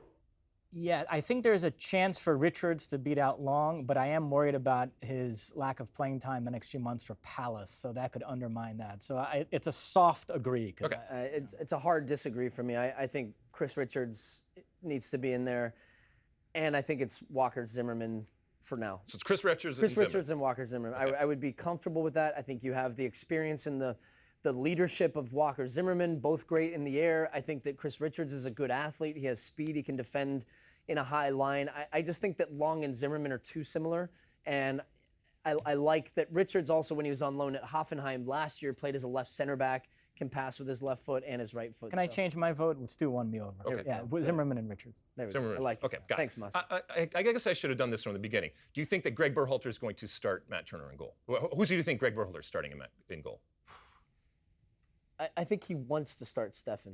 Yeah, I think there's a chance for Richards to beat out Long, but I am worried about his lack of playing time the next few months for Palace, so that could undermine that. So it's a soft agree. Okay. It's a hard disagree for me. I think Chris Richards needs to be in there, and I think it's Walker Zimmerman for now. So it's Chris Richards and Walker Zimmerman. Okay. I would be comfortable with that. I think you have the experience and the leadership of Walker Zimmerman, both great in the air. I think that Chris Richards is a good athlete. He has speed. He can defend in a high line. I just think that Long and Zimmerman are too similar. And I like that Richards also, when he was on loan at Hoffenheim last year, played as a left center back, can pass with his left foot and his right foot. Can I change my vote? Stu won me over. Okay. Yeah, Zimmerman and Richards. Zimmerman. I like it. Okay, got Thanks, it. Mosse. I guess I should have done this from the beginning. Do you think that Greg Berhalter is going to start Matt Turner in goal? Who do you think Greg Berhalter is starting in goal? I think he wants to start Stefan.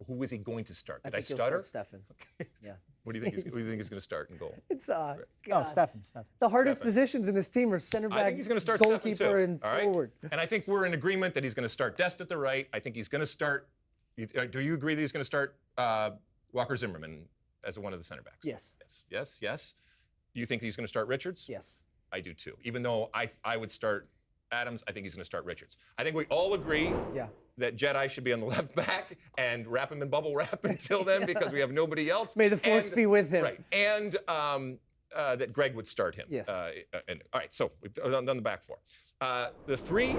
Who is he going to start? Did I I think stutter? He'll start Stefan. Okay. Yeah. What do you think? Who do you think is going to start in goal? It's Stefan. The hardest positions in this team are center back, I think he's going to start goalkeeper, and all right? forward. And I think we're in agreement that he's going to start Dest at the right. I think he's going to start. Do you agree that he's going to start Walker Zimmerman as one of the center backs? Yes. Yes. Do you think he's going to start Richards? Yes. I do too. Even though I would start Adams, I think he's going to start Richards. I think we all agree that Jedi should be on the left back and wrap him in bubble wrap until then because we have nobody else. May the force be with him. Right. And that Greg would start him. Yes. All right, so we've done the back four. The three,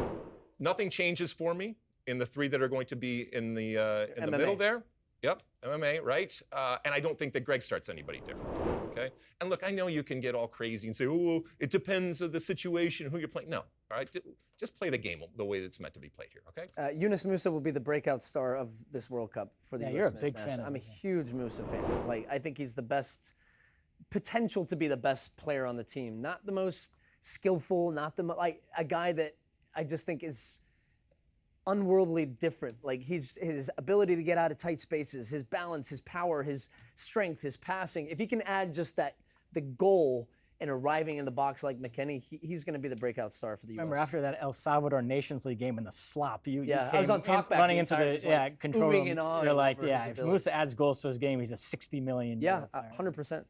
nothing changes for me in the three that are going to be in the middle there. Yep, MMA, right? And I don't think that Greg starts anybody different, okay? And look, I know you can get all crazy and say, oh, it depends on the situation, who you're playing. No, all right? Just play the game the way it's meant to be played here, okay? Yunus Musa will be the breakout star of this World Cup for the USMNT. You're a big fan of him. I'm a huge Musa fan. Like, I think he's the best, potential to be the best player on the team. Not the most skillful, not the, a guy that I just think is unworldly different. Like his ability to get out of tight spaces, his balance, his power, his strength, his passing. If he can add just the goal and arriving in the box like McKennie, he's going to be the breakout star for the U.S. Remember after that El Salvador Nations League game in the slop, you I was on top back running into the control room. You're like, if ability. Musa adds goals to his game, he's a 60 million. Yeah, 100%.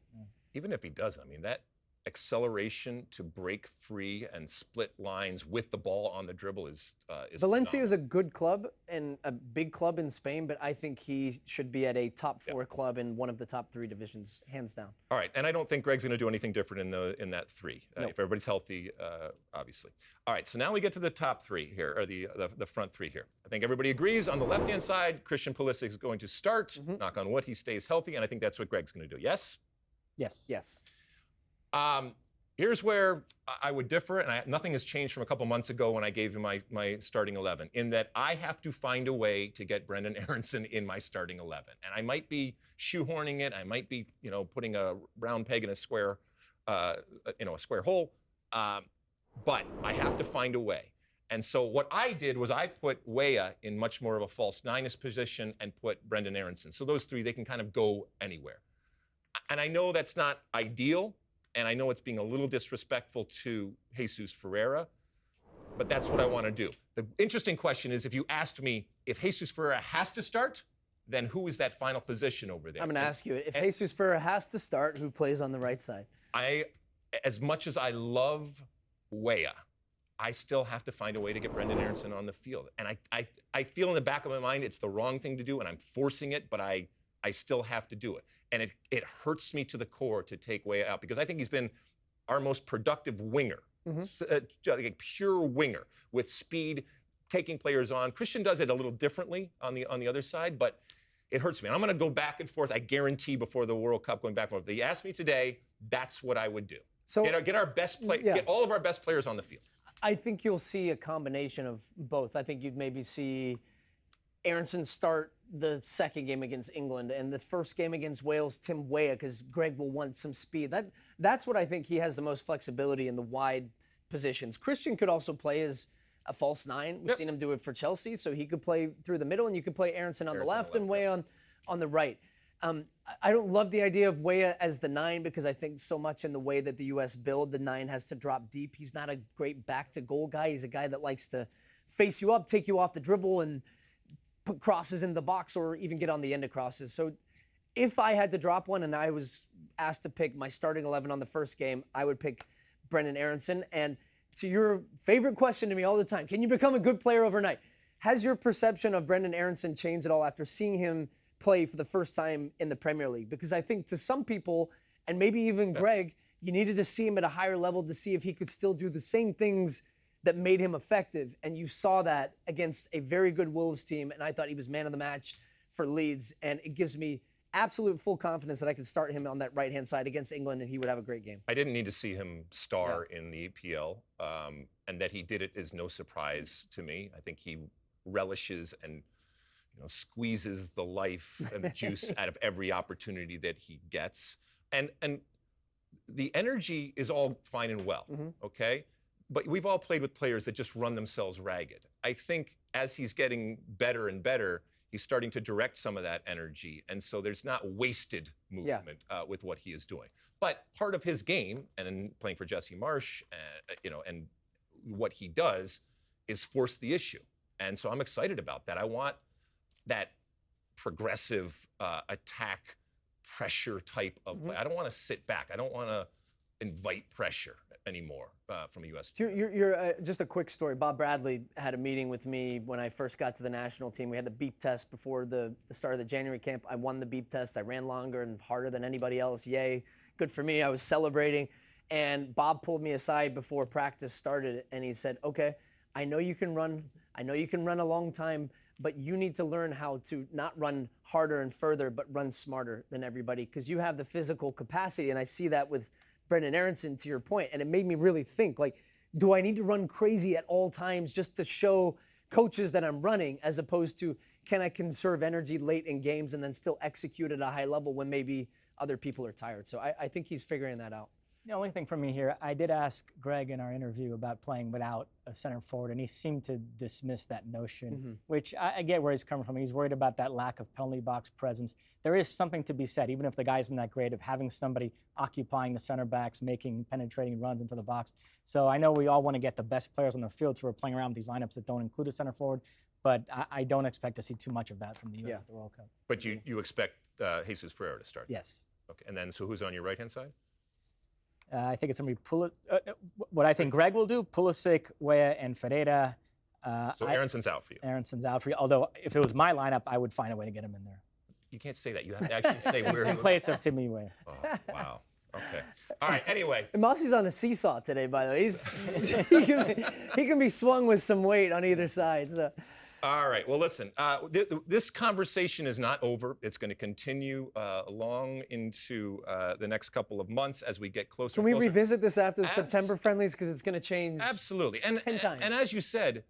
Even if he does, I mean, that acceleration to break free and split lines with the ball on the dribble is Valencia is a good club and a big club in Spain, but I think he should be at a top four club in one of the top three divisions, hands down. All right, and I don't think Greg's going to do anything different in that three, Nope. if everybody's healthy, obviously. All right, so now we get to the top three here, or the front three here. I think everybody agrees on the left-hand side, Christian Pulisic is going to start. Knock on wood, he stays healthy, and I think that's what Greg's going to do. Yes? Yes. Yes. Here's where I would differ, and nothing has changed from a couple months ago when I gave you my starting 11, in that I have to find a way to get Brenden Aaronson in my starting 11. And I might be shoehorning it, I might be, putting a round peg in a square, a square hole, but I have to find a way. And so what I did was I put Weah in much more of a false nine-ish position and put Brenden Aaronson. So those three, they can kind of go anywhere. And I know that's not ideal, and I know it's being a little disrespectful to Jesus Ferreira, but that's what I want to do. The interesting question is, if you asked me if Jesus Ferreira has to start, then who is that final position over there? I'm going to ask you, if Jesus Ferreira has to start, who plays on the right side? As much as I love Weah, I still have to find a way to get Brenden Aaronson on the field. And I feel in the back of my mind it's the wrong thing to do, and I'm forcing it, but I I still have to do it. And it hurts me to the core to take Weah out because I think he's been our most productive winger, like a pure winger with speed, taking players on. Christian does it a little differently on the other side, but it hurts me. And I'm going to go back and forth, I guarantee, before the World Cup, going back and forth. If they asked me today, that's what I would do. So get our best get all of our best players on the field. I think you'll see a combination of both. I think you'd maybe see Aronson start the second game against England and the first game against Wales, Tim Weah, because Greg will want some speed. That's what I think he has the most flexibility in the wide positions. Christian could also play as a false nine. We've seen him do it for Chelsea, so he could play through the middle, and you could play Aronson on the left and Weah on the right. I don't love the idea of Weah as the 9 because I think so much in the way that the U.S. build, the 9 has to drop deep. He's not a great back-to-goal guy. He's a guy that likes to face you up, take you off the dribble, and put crosses in the box or even get on the end of crosses. So if I had to drop one and I was asked to pick my starting 11 on the first game, I would pick Brenden Aaronson. And to your favorite question to me all the time, can you become a good player overnight? Has your perception of Brenden Aaronson changed at all after seeing him play for the first time in the Premier League? Because I think to some people, and maybe even Greg, you needed to see him at a higher level to see if he could still do the same things that made him effective. And you saw that against a very good Wolves team, and I thought he was man of the match for Leeds. And it gives me absolute full confidence that I could start him on that right-hand side against England, and he would have a great game. I didn't need to see him star in the EPL, and that he did it is no surprise to me. I think he relishes and squeezes the life and the juice out of every opportunity that he gets. And the energy is all fine and well, okay? But we've all played with players that just run themselves ragged. I think as he's getting better and better, he's starting to direct some of that energy. And so there's not wasted movement with what he is doing. But part of his game, and in playing for Jesse Marsch, and what he does is force the issue. And so I'm excited about that. I want that progressive attack pressure type of play. I don't want to sit back. I don't want to invite pressure anymore from a U.S. team. You're just a quick story. Bob Bradley had a meeting with me when I first got to the national team. We had the beep test before the start of the January camp. I won the beep test. I ran longer and harder than anybody else. Yay, good for me. I was celebrating. And Bob pulled me aside before practice started, and he said, okay, I know you can run. I know you can run a long time, but you need to learn how to not run harder and further, but run smarter than everybody, because you have the physical capacity. And I see that with Brenden Aaronson, to your point, and it made me really think, like, do I need to run crazy at all times just to show coaches that I'm running, as opposed to can I conserve energy late in games and then still execute at a high level when maybe other people are tired? So I think he's figuring that out. The only thing for me here, I did ask Greg in our interview about playing without a center forward, and he seemed to dismiss that notion, which I get where he's coming from. He's worried about that lack of penalty box presence. There is something to be said, even if the guy isn't that great, of having somebody occupying the center backs, making penetrating runs into the box. So I know we all want to get the best players on the field, so we're playing around with these lineups that don't include a center forward, but I don't expect to see too much of that from the U.S. at the World Cup. But you expect Jesus Ferreira to start? Yes. Okay, and then so who's on your right-hand side? I think it's going to be what I think Greg will do, Pulisic, Weah, and Ferreira. So Aaronson's out for you. Aaronson's out for you. Although, if it was my lineup, I would find a way to get him in there. You can't say that. You have to actually say where in place of Timmy Weah. Oh, wow. Okay. All right, anyway. And Mosse's on a seesaw today, by the way. He can be swung with some weight on either side. So. All right. Well, listen, this conversation is not over. It's going to continue long into the next couple of months as we get closer. Can we revisit this after the September friendlies? Because it's going to change. Absolutely. 10 times. And as you said,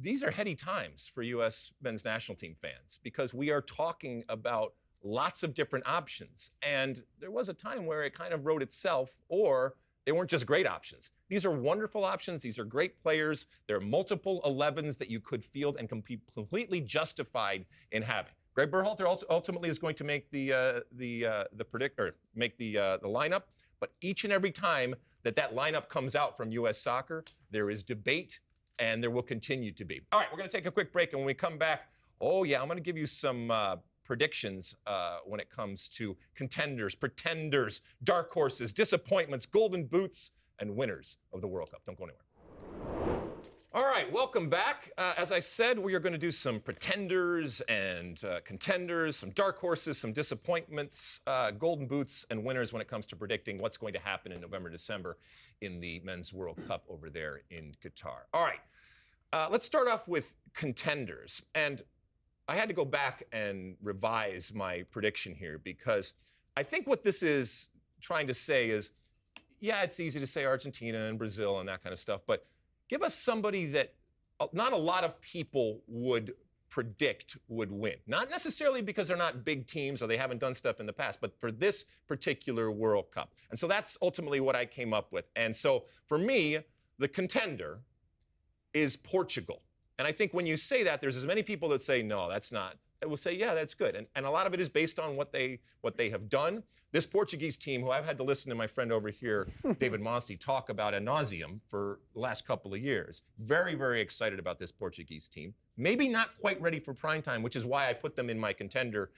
these are heady times for U.S. men's national team fans, because we are talking about lots of different options. And there was a time where it kind of wrote itself, or they weren't just great options. These are wonderful options. These are great players. There are multiple 11s that you could field and can be completely justified in having. Greg Berhalter also ultimately is going to make the lineup. But each and every time that lineup comes out from U.S. Soccer, there is debate, and there will continue to be. All right, we're going to take a quick break, and when we come back, I'm going to give you some predictions when it comes to contenders, pretenders, dark horses, disappointments, golden boots, and winners of the World Cup. Don't go anywhere. All right, welcome back. As I said, we are going to do some pretenders and contenders, some dark horses, some disappointments, golden boots, and winners when it comes to predicting what's going to happen in November, December in the Men's World Cup over there in Qatar. All right, let's start off with contenders. And I had to go back and revise my prediction here because I think what this is trying to say is, yeah, it's easy to say Argentina and Brazil and that kind of stuff, but give us somebody that not a lot of people would predict would win. Not necessarily because they're not big teams or they haven't done stuff in the past, but for this particular World Cup. And so that's ultimately what I came up with. And so for me, the contender is Portugal. And I think when you say that, there's as many people that say, no, that's not. That will say, yeah, that's good. And a lot of it is based on what they have done. This Portuguese team, who I've had to listen to my friend over here, David Mosse, talk about ad nauseum for the last couple of years. Very, very excited about this Portuguese team. Maybe not quite ready for prime time, which is why I put them in my contender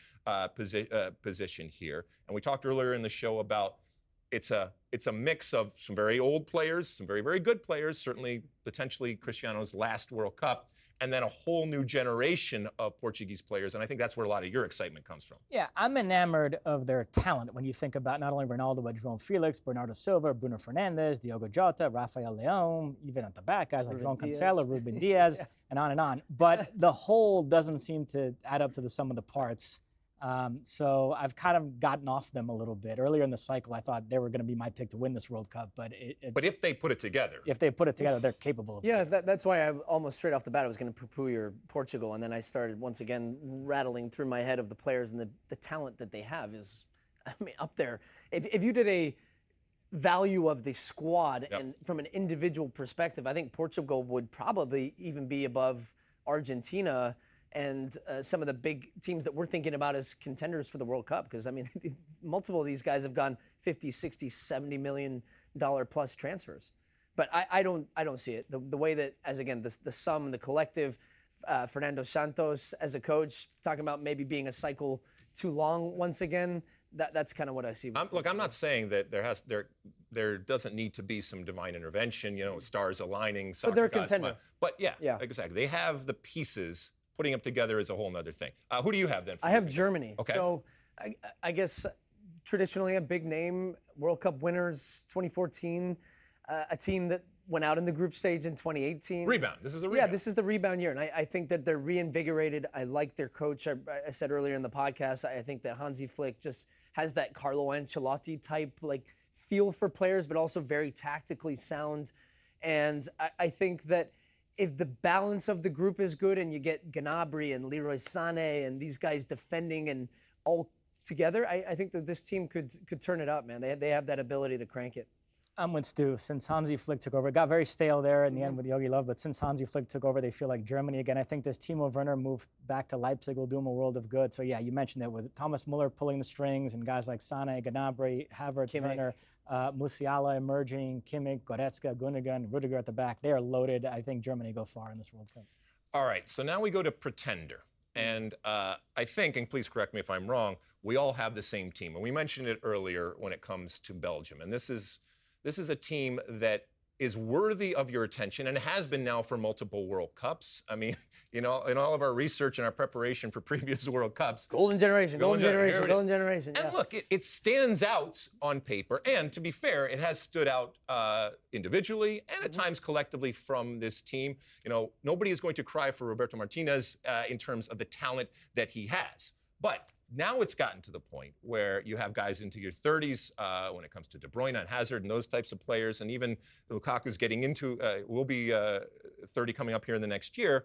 position here. And we talked earlier in the show about it's a mix of some very old players, some very, very good players, certainly potentially Cristiano's last World Cup, and then a whole new generation of Portuguese players. And I think that's where a lot of your excitement comes from. Yeah, I'm enamored of their talent when you think about not only Ronaldo, but João Felix, Bernardo Silva, Bruno Fernandes, Diogo Jota, Rafael Leão, even at the back, guys like João Cancelo, Ruben Diaz, yeah, and on and on. But the whole doesn't seem to add up to the sum of the parts. So I've kind of gotten off them a little bit. Earlier in the cycle, I thought they were going to be my pick to win this World Cup, but but if they put it together. If they put it together, they're capable of it. Yeah, that's why I almost straight off the bat I was going to poo-poo your Portugal, and then I started once again rattling through my head of the players and the talent that they have is, I mean, up there. If you did a value of the squad, yep, and from an individual perspective, I think Portugal would probably even be above Argentina and some of the big teams that we're thinking about as contenders for the World Cup. Because, I mean, multiple of these guys have gone 50, 60, $70 million plus transfers. But I don't see it. The way that, as again, the sum, the collective, Fernando Santos as a coach, talking about maybe being a cycle too long once again, that's kind of what I see. Look, I'm not saying that there doesn't need to be some divine intervention, stars aligning. But they're a contender. But yeah, exactly. They have the pieces. Putting them together is a whole other thing. Who do you have then? I have Germany. Okay. So I guess traditionally a big name, World Cup winners 2014, a team that went out in the group stage in 2018. Rebound. This is a rebound. Yeah, this is the rebound year. And I think that they're reinvigorated. I like their coach. I said earlier in the podcast, I think that Hansi Flick just has that Carlo Ancelotti type feel for players, but also very tactically sound. And I think that if the balance of the group is good and you get Gnabry and Leroy Sané and these guys defending and all together, I think that this team could turn it up, man. They have that ability to crank it. I'm with Stu. Since Hansi Flick took over, it got very stale there in the end with Jogi Löw, but since Hansi Flick took over, they feel like Germany again. I think this Timo Werner move back to Leipzig will do them a world of good. So yeah, you mentioned it with Thomas Muller pulling the strings and guys like Sané, Gnabry, Havertz, Werner, Musiala emerging, Kimmich, Goretzka, Gundogan, Rudiger at the back. They are loaded. I think Germany go far in this World Cup. All right, so now we go to pretender. And I think, and please correct me if I'm wrong, we all have the same team. And we mentioned it earlier when it comes to Belgium. And this is a team that is worthy of your attention and has been now for multiple World Cups. I mean, in all of our research and our preparation for previous World Cups. Golden generation. And look, it stands out on paper. And to be fair, it has stood out individually and at times collectively from this team. Nobody is going to cry for Roberto Martinez in terms of the talent that he has. But now it's gotten to the point where you have guys into your 30s when it comes to De Bruyne and Hazard and those types of players, and even Lukaku's getting into, will be 30 coming up here in the next year.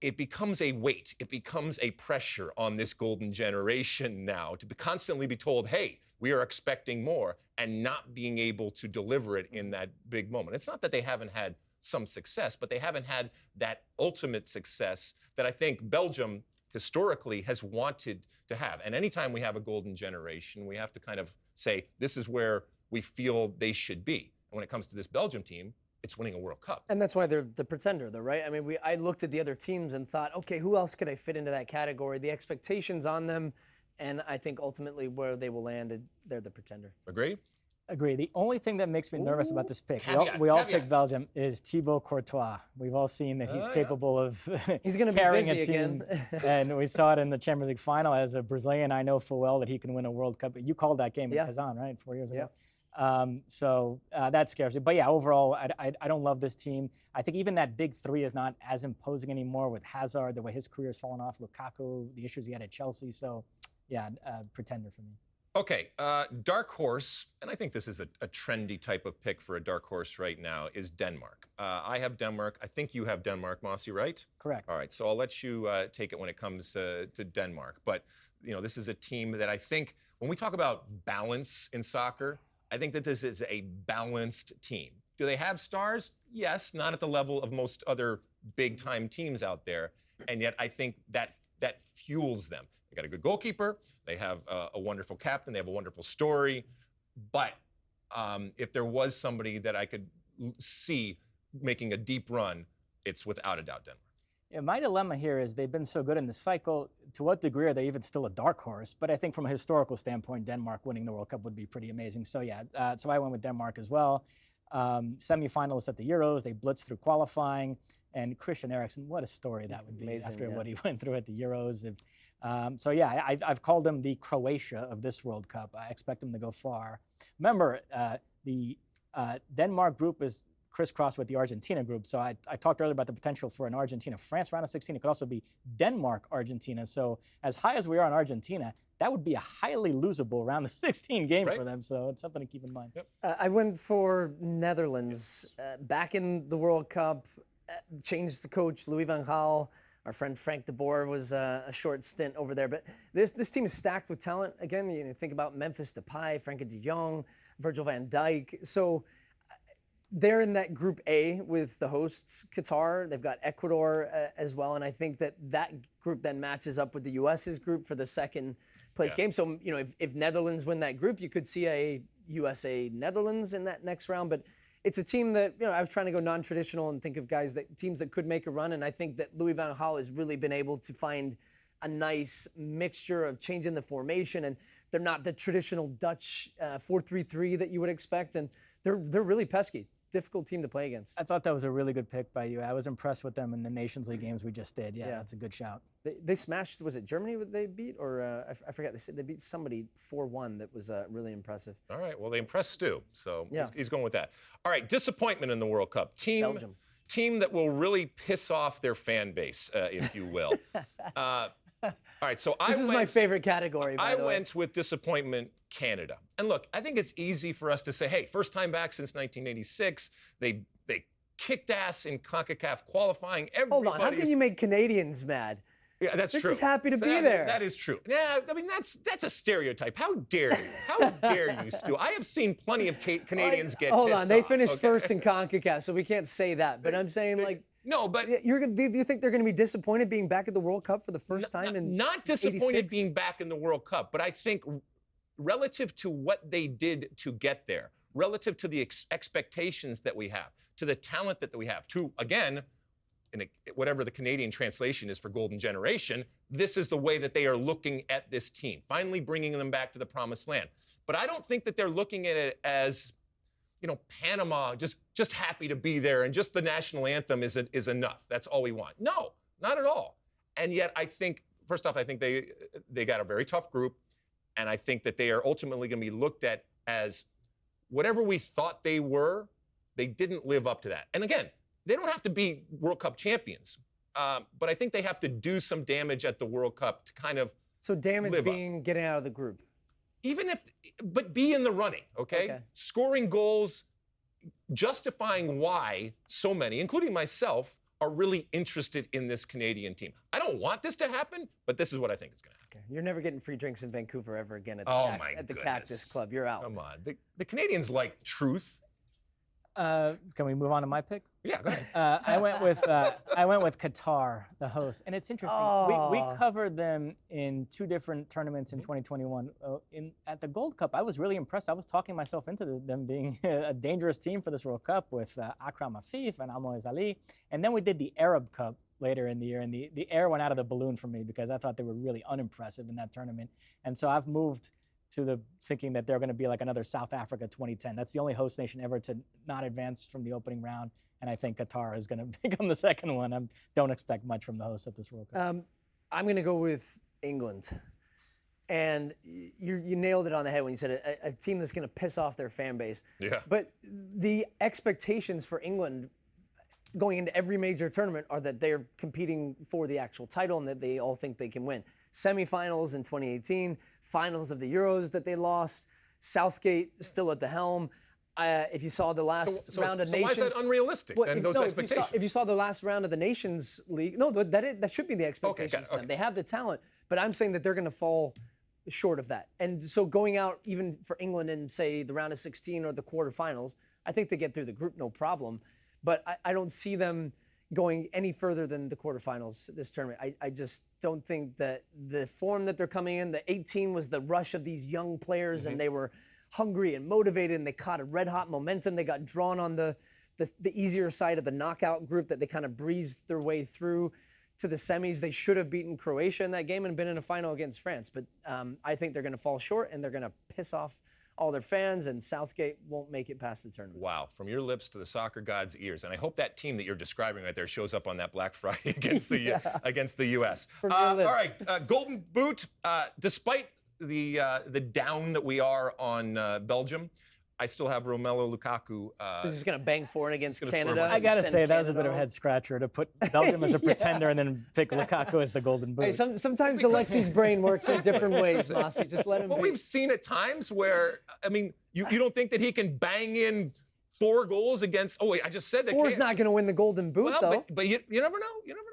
It becomes a weight. It becomes a pressure on this golden generation now to constantly be told, hey, we are expecting more, and not being able to deliver it in that big moment. It's not that they haven't had some success, but they haven't had that ultimate success that I think Belgium historically has wanted to have. And anytime we have a golden generation, we have to kind of say, this is where we feel they should be. And when it comes to this Belgium team, it's winning a World Cup. And that's why they're the pretender, though, right? I mean, I looked at the other teams and thought, okay, who else could I fit into that category? The expectations on them, and I think ultimately where they will land, they're the pretender. Agree? Agree. The only thing that makes me nervous about this pick, Caveat, we all caveat. picked Belgium, is Thibaut Courtois. We've all seen that he's capable of He's going to be carrying busy a team. again. And we saw it in the Champions League final. As a Brazilian, I know full well that he can win a World Cup. You called that game in Kazan, right, 4 years ago? So that scares me. But yeah, overall, I don't love this team. I think even that big three is not as imposing anymore with Hazard, the way his career's fallen off, Lukaku, the issues he had at Chelsea. So yeah, pretender for me. Okay, dark horse, and I think this is a trendy type of pick for a dark horse right now, is Denmark. I have Denmark. I think you have Denmark, Mosse, right? Correct. All right, so I'll let you take it when it comes to Denmark. But, you know, this is a team that I think, when we talk about balance in soccer, I think that this is a balanced team. Do they have stars? Yes, not at the level of most other big-time teams out there. And yet I think that fuels them. They got a good goalkeeper. They have a wonderful captain. They have a wonderful story. But if there was somebody that I could see making a deep run, it's without a doubt Denmark. Yeah, my dilemma here is they've been so good in the cycle. To what degree are they even still a dark horse? But I think from a historical standpoint, Denmark winning the World Cup would be pretty amazing. So yeah, so I went with Denmark as well. Semi-finalists at the Euros. They blitzed through qualifying. And Christian Eriksen, what a story that would be after what he went through at the Euros. So yeah, I've called them the Croatia of this World Cup. I expect them to go far. Remember, the Denmark group is crisscrossed with the Argentina group. So I talked earlier about the potential for an Argentina-France round of 16. It could also be Denmark-Argentina. So as high as we are in Argentina, that would be a highly losable round of 16 game for them. So it's something to keep in mind. Yep. I went for Netherlands. Back in the World Cup, changed the coach, Louis van Gaal. Our friend Frank de Boer was a short stint over there. But this team is stacked with talent. Again, you think about Memphis Depay, Frenkie de Jong, Virgil van Dijk. So they're in that Group A with the hosts, Qatar. They've got Ecuador as well. And I think that group then matches up with the US's group for the second place game. So, you know, if Netherlands win that group, you could see a USA-Netherlands in that next round. But it's a team that, you know, I was trying to go non-traditional and think of teams that could make a run. And I think that Louis van Gaal has really been able to find a nice mixture of changing the formation. And they're not the traditional Dutch 4-3-3 that you would expect. And they're really pesky. Difficult team to play against. I thought that was a really good pick by you. I was impressed with them in the Nations League games we just did. Yeah, that's a good shout. They smashed, was it Germany that they beat? Or I forget, they beat somebody 4-1 that was really impressive. All right, well, they impressed Stu, so he's going with that. All right, disappointment in the World Cup. Belgium. Team that will really piss off their fan base, if you will. All right, so this is my favorite category, by the way. I went with disappointment, Canada. And look, I think it's easy for us to say, hey, first time back since 1986. They kicked ass in CONCACAF qualifying. Hold on, how can you make Canadians mad? Yeah, that's true. They're just happy to be there. That is true. Yeah, I mean, that's a stereotype. How dare you? How dare you, Stu? I have seen plenty of Canadians get Hold pissed on, they off, finished okay? first in CONCACAF, so we can't say that. But I'm saying, like, no, but do you think they're going to be disappointed being back at the World Cup for the first time in not disappointed 86? being back in the World Cup, but I think relative to what they did to get there, relative to the expectations that we have, to the talent that we have, to, again, whatever the Canadian translation is for golden generation, this is the way that they are looking at this team, finally bringing them back to the promised land. But I don't think that they're looking at it as, you know, Panama, just happy to be there and just the national anthem is enough. That's all we want. No, not at all. And yet I think, first off, I think they got a very tough group. And I think that they are ultimately going to be looked at as whatever we thought they were, they didn't live up to that. And again, they don't have to be World Cup champions, but I think they have to do some damage at the World Cup to kind of So damage being getting out of the group. But be in the running, okay? Scoring goals, justifying why so many, including myself, are really interested in this Canadian team. I don't want this to happen, but this is what I think is going to happen. Okay. You're never getting free drinks in Vancouver ever again at the Cactus Club. You're out. Come on. The Canadians like truth. Can we move on to my pick? Yeah, go ahead. I went with Qatar, the host, and it's interesting. We covered them in two different tournaments in 2021. At the Gold Cup, I was really impressed. I was talking myself into them being a dangerous team for this World Cup with Akram Afif and Almoez Ali. And then we did the Arab Cup later in the year, and the air went out of the balloon for me because I thought they were really unimpressive in that tournament. And so I've moved to the thinking that they're going to be like another South Africa 2010. That's the only host nation ever to not advance from the opening round, and I think Qatar is going to become the second one. I don't expect much from the hosts of this World Cup. I'm going to go with England. And you nailed it on the head when you said a team that's going to piss off their fan base. Yeah. But the expectations for England going into every major tournament are that they're competing for the actual title and that they all think they can win. Semifinals in 2018, finals of the Euros that they lost, Southgate still at the helm. If you saw the last round of Nations, why is that unrealistic? And those expectations. If you saw the last round of the Nations League, no, that should be the expectations. Okay. They have the talent, but I'm saying that they're going to fall short of that. And so going out even for England in, say, the round of 16 or the quarterfinals, I think they get through the group no problem. But I don't see them going any further than the quarterfinals this tournament. I just don't think that the form that they're coming in, the 18 was the rush of these young players, and they were hungry and motivated, and they caught a red-hot momentum. They got drawn on the easier side of the knockout group that they kind of breezed their way through to the semis. They should have beaten Croatia in that game and been in a final against France. But I think they're going to fall short, and they're going to piss off all their fans, and Southgate won't make it past the tournament. Wow, from your lips to the soccer god's ears. And I hope that team that you're describing right there shows up on that Black Friday against the U.S. All right, Golden Boot, despite the down that we are on Belgium, I still have Romelu Lukaku. So he's just going to bang for it against Canada? I got to say, that was a bit of a head scratcher to put Belgium as a pretender and then pick Lukaku as the Golden Boot. Hey, sometimes Alexi's brain works in different ways, Mosse. Just let him be. Well, we've seen at times where, I mean, you don't think that he can bang in 4 goals against, oh wait, I just said that. 4's not going to win the Golden Boot, though. But you never know. You never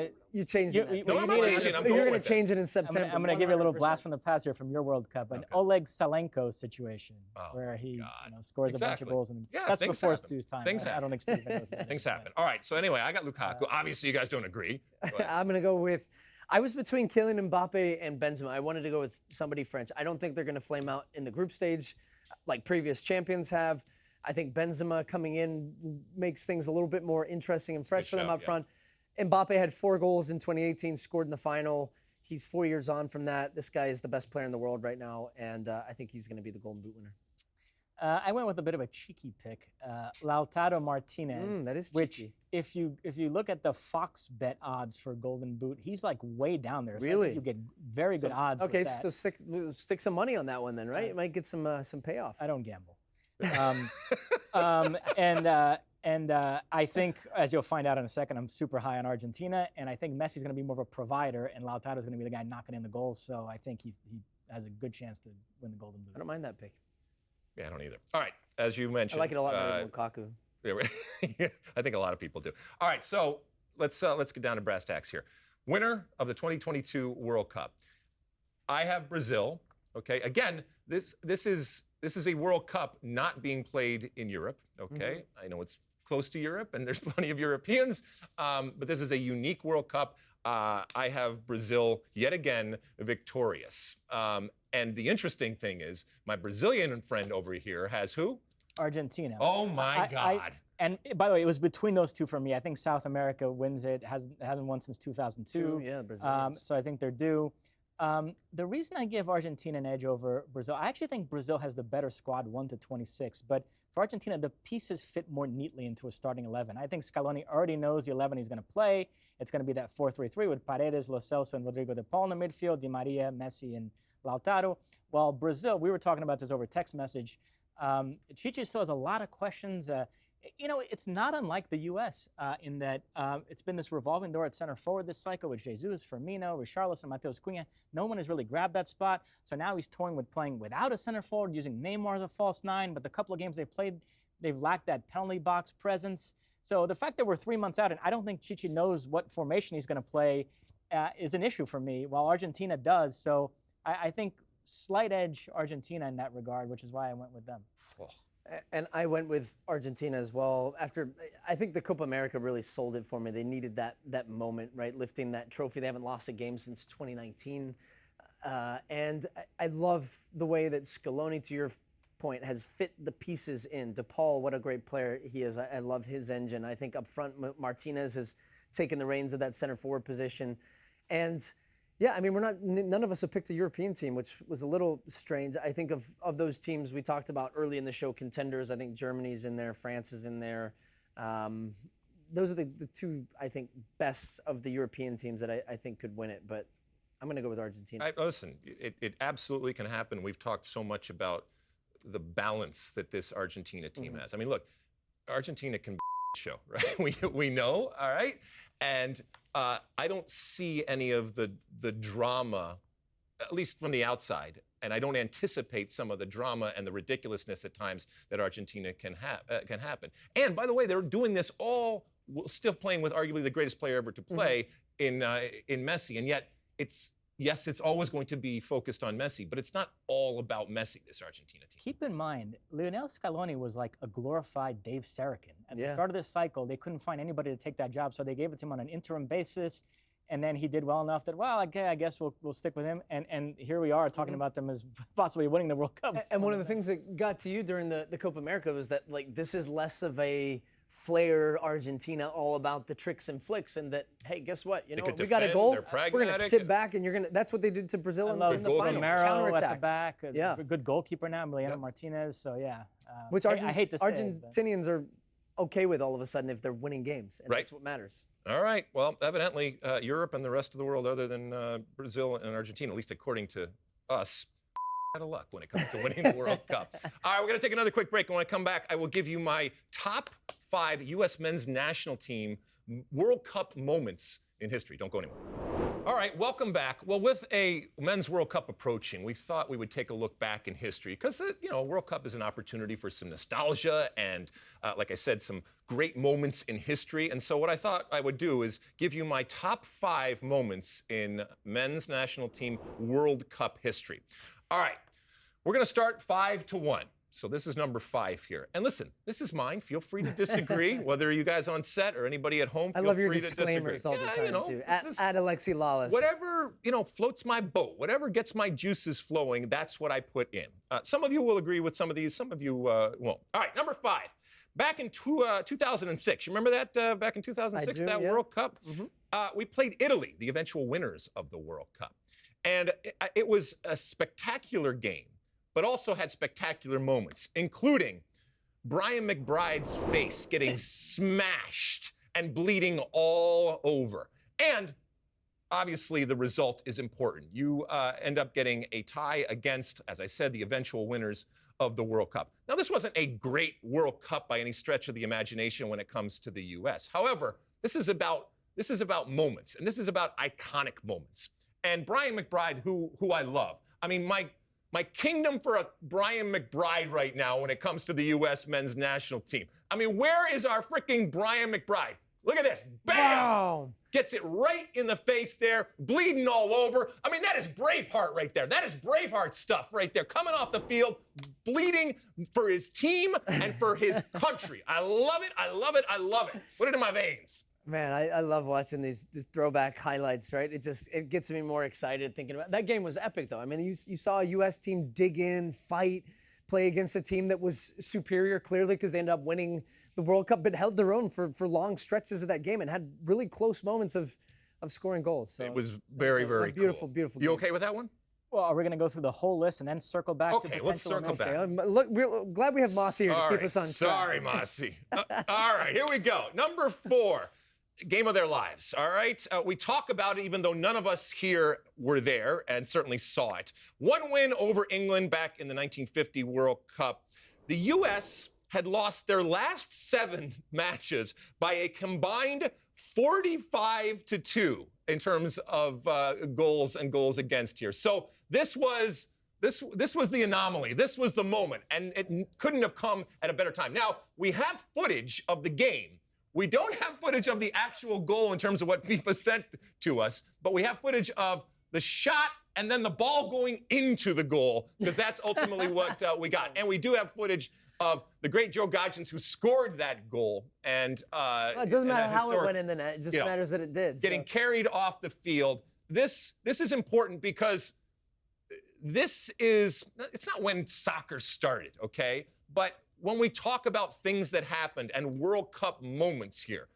know. You changed it. No, I'm not changing. You're going to change it in September. I'm going to give you a little blast from the past here from your World Cup. An Oleg Salenko situation where he scores a bunch of goals. And that's before Stu's time. I don't think Stu knows that. Things happen. All right, so anyway, I got Lukaku. Obviously, you guys don't agree. I'm going to go with, I was between Kylian Mbappe and Benzema. I wanted to go with somebody French. I don't think they're going to flame out in the group stage like previous champions have. I think Benzema coming in makes things a little bit more interesting and fresh for them up front. Mbappe had 4 goals in 2018, scored in the final. He's 4 years on from that. This guy is the best player in the world right now, and I think he's going to be the Golden Boot winner. I went with a bit of a cheeky pick, Lautaro Martinez. That is cheeky. Which, if you look at the Fox bet odds for Golden Boot, he's like way down there. So really? I think you get very good odds. Okay, with that. so stick some money on that one then, right? You might get some payoff. I don't gamble. And I think, as you'll find out in a second, I'm super high on Argentina, and I think Messi's going to be more of a provider, and Lautaro's going to be the guy knocking in the goals. So I think he has a good chance to win the Golden Boot. I don't mind that pick. Yeah, I don't either. All right, as you mentioned, I like it a lot better than Lukaku. I think a lot of people do. All right, so let's get down to brass tacks here. Winner of the 2022 World Cup. I have Brazil. Okay, again, this is a World Cup not being played in Europe. Okay, I know it's close to Europe, and there's plenty of Europeans, but this is a unique World Cup. I have Brazil yet again victorious. And the interesting thing is, my Brazilian friend over here has who? Argentina. Oh my God. And by the way, it was between those two for me. I think South America wins it. Hasn't won since 2002. Yeah, Brazil. So I think they're due. The reason I give Argentina an edge over Brazil, I actually think Brazil has the better squad, 1-26. But for Argentina, the pieces fit more neatly into a starting 11. I think Scaloni already knows the 11 he's going to play. It's going to be that 4-3-3 with Paredes, Lo Celso, and Rodrigo de Paul in the midfield, Di Maria, Messi, and Lautaro. While Brazil, we were talking about this over text message, Chichi still has a lot of questions. It's not unlike the U.S. In that it's been this revolving door at center forward this cycle with Jesus, Firmino, Richarlison, Mateus Cunha. No one has really grabbed that spot. So now he's toying with playing without a center forward, using Neymar as a false 9. But the couple of games they've played, they've lacked that penalty box presence. So the fact that we're 3 months out and I don't think Chichi knows what formation he's going to play is an issue for me, while Argentina does. So I think slight edge Argentina in that regard, which is why I went with them. Oh. And I went with Argentina as well. I think the Copa America really sold it for me. They needed that moment, right? Lifting that trophy. They haven't lost a game since 2019. And I love the way that Scaloni, to your point, has fit the pieces in. DePaul, what a great player he is. I love his engine. I think up front, Martinez has taken the reins of that center forward position. And Yeah, I mean, none of us have picked a European team, which was a little strange. I think of those teams we talked about early in the show, contenders, I think Germany's in there, France is in there. Those are the two, I think, best of the European teams that I think could win it, but I'm going to go with Argentina. Listen, it absolutely can happen. We've talked so much about the balance that this Argentina team has. I mean, look, Argentina can show, right? We know, all right? And I don't see any of the drama, at least from the outside, and I don't anticipate some of the drama and the ridiculousness at times that Argentina can happen. And by the way, they're doing this all still playing with arguably the greatest player ever to play in Messi, and yet it's always going to be focused on Messi, but it's not all about Messi, this Argentina team. Keep in mind, Lionel Scaloni was like a glorified Dave Saracen. At the start of this cycle, they couldn't find anybody to take that job, so they gave it to him on an interim basis, and then he did well enough that, well, okay, I guess we'll stick with him, and here we are talking about them as possibly winning the World Cup. And one of the things that got to you during the Copa America was that, like, this is less of a flair Argentina, all about the tricks and flicks, and that, hey, guess what? You know, we got a goal. We're going to sit back, and that's what they did to Brazil in the final. Romero at the back, a good goalkeeper now, Emiliano Martinez. So yeah, which I hate to say, Argentinians are okay with all of a sudden if they're winning games, and that's what matters. All right. Well, evidently, Europe and the rest of the world, other than Brazil and Argentina, at least according to us, out of luck when it comes to winning the World Cup. All right, we're going to take another quick break. And when I come back, I will give you my top 5 U.S. men's national team World Cup moments in history. Don't go anywhere. All right, welcome back. Well, with a men's World Cup approaching, we thought we would take a look back in history because, World Cup is an opportunity for some nostalgia and, like I said, some great moments in history. And so what I thought I would do is give you my top 5 moments in men's national team World Cup history. All right, we're going to start 5-1. So this is number 5 here. And listen, this is mine. Feel free to disagree, whether you guys on set or anybody at home. I love your disclaimers all the time, too. At Alexi Lalas. Whatever, floats my boat, whatever gets my juices flowing, that's what I put in. Some of you will agree with some of these. Some of you won't. All right, number 5. Back in 2006, you remember that back in 2006, World Cup? We played Italy, the eventual winners of the World Cup. And it was a spectacular game, but also had spectacular moments, including Brian McBride's face getting smashed and bleeding all over. And obviously the result is important. You end up getting a tie against, as I said, the eventual winners of the World Cup. Now, this wasn't a great World Cup by any stretch of the imagination when it comes to the U.S. However, this is about moments, and this is about iconic moments. And Brian McBride, who I love, I mean, my kingdom for a Brian McBride right now when it comes to the U.S. men's national team. I mean, where is our freaking Brian McBride? Look at this. Bam! Wow. Gets it right in the face there, bleeding all over. I mean, that is Braveheart right there. That is Braveheart stuff right there. Coming off the field, bleeding for his team and for his country. I love it. I love it. I love it. Put it in my veins. Man, I love watching these throwback highlights, right? It gets me more excited thinking about that game was epic, though. I mean, you saw a U.S. team dig in, fight, play against a team that was superior, clearly, because they ended up winning the World Cup, but held their own for long stretches of that game and had really close moments of scoring goals. So it was very, very beautiful, cool. Beautiful. You okay with that one? Well, are we going to go through the whole list and then circle back to potential? Okay, let's circle back. Look, we're glad we have Mosse here to keep us on track. Sorry, Mosse. All right, here we go. Number 4. Game of their lives, all right? We talk about it even though none of us here were there and certainly saw it. 1 win over England back in the 1950 World Cup. The U.S. had lost their last 7 matches by a combined 45-2 in terms of goals and goals against here. So this was the anomaly. This was the moment, and it couldn't have come at a better time. Now, we have footage of the game. We don't have footage of the actual goal in terms of what FIFA sent to us, but we have footage of the shot and then the ball going into the goal, because that's ultimately what we got. And we do have footage of the great Joe Godgins, who scored that goal. And it doesn't matter how it went in the net. It just matters that it did. Getting carried off the field. This is important because it's not when soccer started, okay? But when we talk about things that happened and World Cup moments here,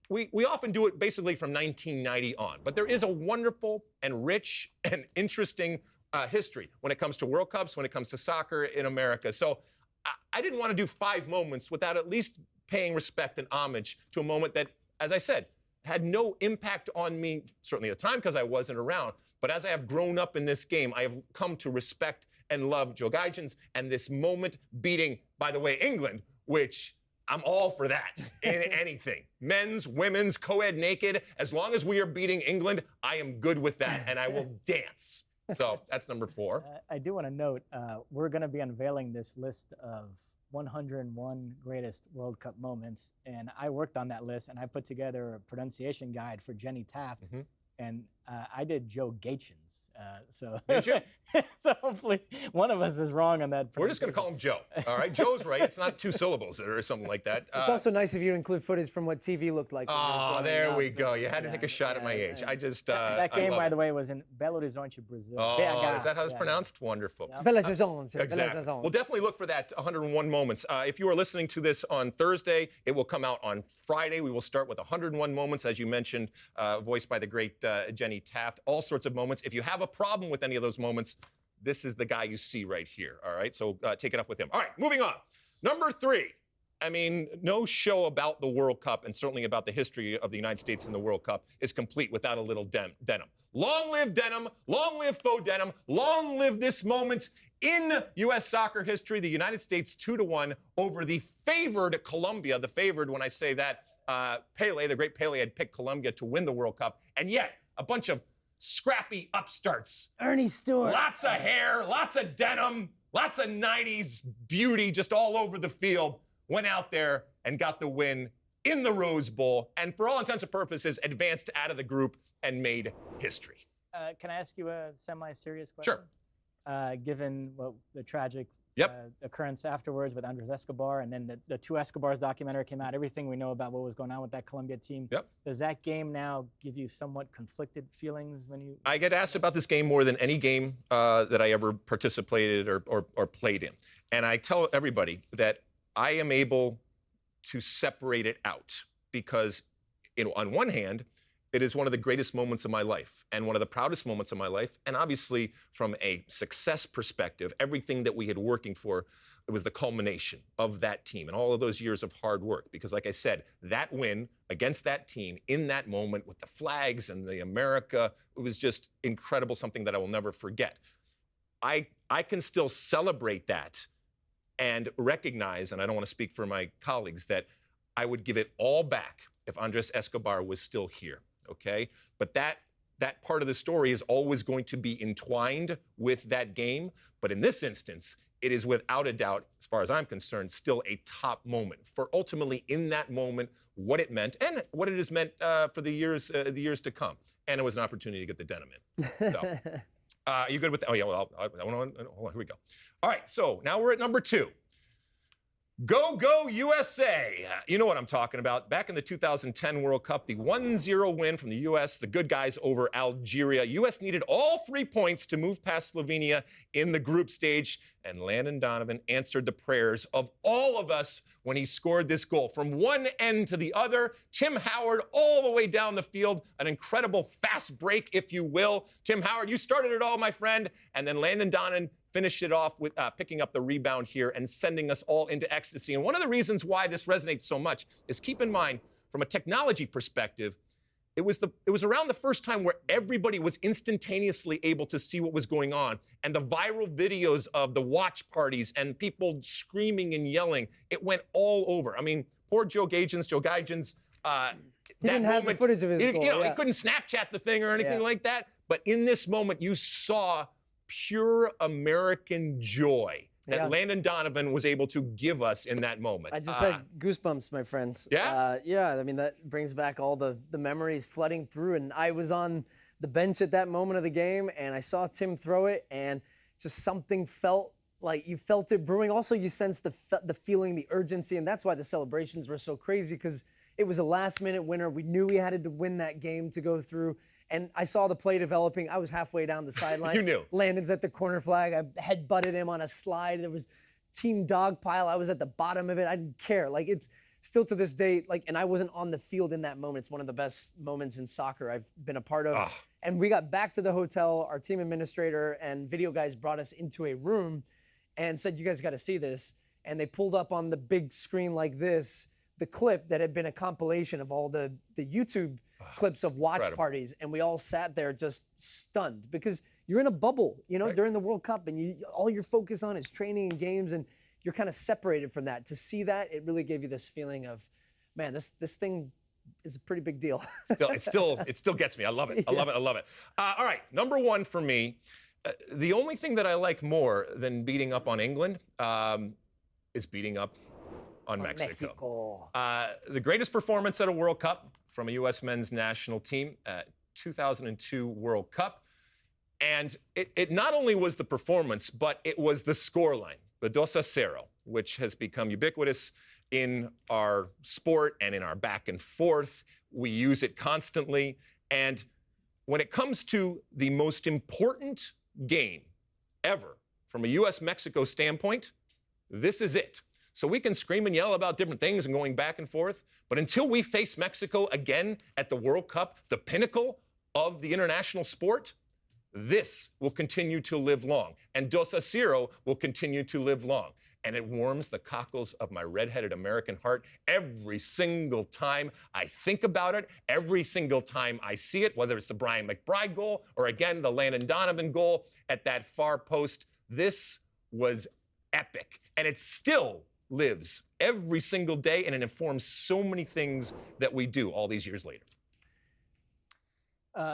we often do it basically from 1990 on, but there is a wonderful and rich and interesting history when it comes to World Cups, when it comes to soccer in America. So I didn't want to do 5 moments without at least paying respect and homage to a moment that, as I said, had no impact on me, certainly at the time because I wasn't around. But as I have grown up in this game, I have come to respect and love Joe Gaijins and this moment beating, by the way, England, which I'm all for that in anything. Men's, women's, co-ed, naked. As long as we are beating England, I am good with that, and I will dance. So that's number 4. I do want to note, we're going to be unveiling this list of 101 greatest World Cup moments, and I worked on that list, and I put together a pronunciation guide for Jenny Taft, and I did Joe Gaijins. Did you? So hopefully one of us is wrong on that. We're just going to call him Joe. All right, Joe's right. It's not 2 syllables or something like that. It's also nice of you to include footage from what TV looked like. Oh, there we go. You had to take a shot at my age. I just that game, by the way, was in Belo Horizonte, Brazil. Oh, is that how it's pronounced? Wonderful. Belo Horizonte. Exactly. We'll definitely look for that 101 moments. If you are listening to this on Thursday, it will come out on Friday. We will start with 101 moments, as you mentioned, voiced by the great Jenny Taft. All sorts of moments. If you have a problem with any of those moments, this is the guy you see right here, all right? So take it up with him. All right, moving on. Number 3. I mean, no show about the World Cup and certainly about the history of the United States in the World Cup is complete without a little denim. Long live denim, long live faux denim, long live this moment in U.S. soccer history. The United States 2-1 over the favored Colombia. The favored, when I say that, Pele, the great Pele, had picked Colombia to win the World Cup. And yet, a bunch of scrappy upstarts. Ernie Stewart. Lots of hair, lots of denim, lots of 90s beauty just all over the field. Went out there and got the win in the Rose Bowl, and for all intents and purposes, advanced out of the group and made history. Can I ask you a semi-serious question? Sure. Given the tragic Yep. occurrence afterwards with Andres Escobar, and then the 2 Escobars documentary came out, everything we know about what was going on with that Colombia team. Yep. Does that game now give you somewhat conflicted feelings when you... I get asked about this game more than any game that I ever participated or played in. And I tell everybody that I am able to separate it out because, on one hand, it is one of the greatest moments of my life and one of the proudest moments of my life. And obviously, from a success perspective, everything that we had working for, it was the culmination of that team and all of those years of hard work. Because like I said, that win against that team in that moment with the flags and the America, it was just incredible, something that I will never forget. I can still celebrate that and recognize, and I don't want to speak for my colleagues, that I would give it all back if Andres Escobar was still here. Okay, but that part of the story is always going to be entwined with that game. But in this instance, it is without a doubt, as far as I'm concerned, still a top moment for ultimately in that moment what it meant and what it has meant for the years to come. And it was an opportunity to get the denim in. So, are you good with that? Oh yeah, well, hold on, here we go. All right, so now we're at number 2. Go, go, USA. You know what I'm talking about. Back in the 2010 World Cup, the 1-0 win from the U.S., the good guys over Algeria. U.S. needed all 3 points to move past Slovenia in the group stage, and Landon Donovan answered the prayers of all of us when he scored this goal. From one end to the other, Tim Howard all the way down the field, an incredible fast break, if you will. Tim Howard, you started it all, my friend, and then Landon Donovan finished it off with picking up the rebound here and sending us all into ecstasy. And one of the reasons why this resonates so much is, keep in mind, from a technology perspective, it was around the first time where everybody was instantaneously able to see what was going on. And the viral videos of the watch parties and people screaming and yelling, it went all over. I mean, poor Joe Gaijins, he didn't have the footage of his goal. He couldn't Snapchat the thing or anything like that. But in this moment, you saw pure American joy that Landon Donovan was able to give us in that moment. I just had goosebumps, my friend. Yeah? Yeah, I mean, that brings back all the memories flooding through. And I was on the bench at that moment of the game, and I saw Tim throw it, and just something felt like you felt it brewing. Also, you sensed the feeling, the urgency, and that's why the celebrations were so crazy, because it was a last-minute winner. We knew we had to win that game to go through. And I saw the play developing. I was halfway down the sideline. You knew. Landon's at the corner flag. I headbutted him on a slide. There was team dog pile. I was at the bottom of it. I didn't care. Like, still to this day, like, and I wasn't on the field in that moment. It's one of the best moments in soccer I've been a part of. And we got back to the hotel. Our team administrator and video guys brought us into a room and said, you guys got to see this. And they pulled up on the big screen like this, the clip that had been a compilation of all the YouTube clips of watch parties. And we all sat there just stunned because you're in a bubble, you know, during the World Cup, and all you're focused on is training and games, and you're kind of separated from that. To see that, it really gave you this feeling of, man, this thing is a pretty big deal. It still gets me. I love it. I love it. I love it. All right, number one for me, the only thing that I like more than beating up on England is beating up on Mexico. The greatest performance at a World Cup from a U.S. men's national team, 2002 World Cup. And it not only was the performance, but it was the scoreline, the 2-0, which has become ubiquitous in our sport and in our back and forth. We use it constantly. And when it comes to the most important game ever from a U.S.-Mexico standpoint, this is it. So we can scream and yell about different things and going back and forth, but until we face Mexico again at the World Cup, the pinnacle of the international sport, this will continue to live long, and 2-0 will continue to live long. And it warms the cockles of my redheaded American heart every single time I think about it, every single time I see it, whether it's the Brian McBride goal or, again, the Landon Donovan goal at that far post. This was epic, and it still lives every single day, and it informs so many things that we do all these years later.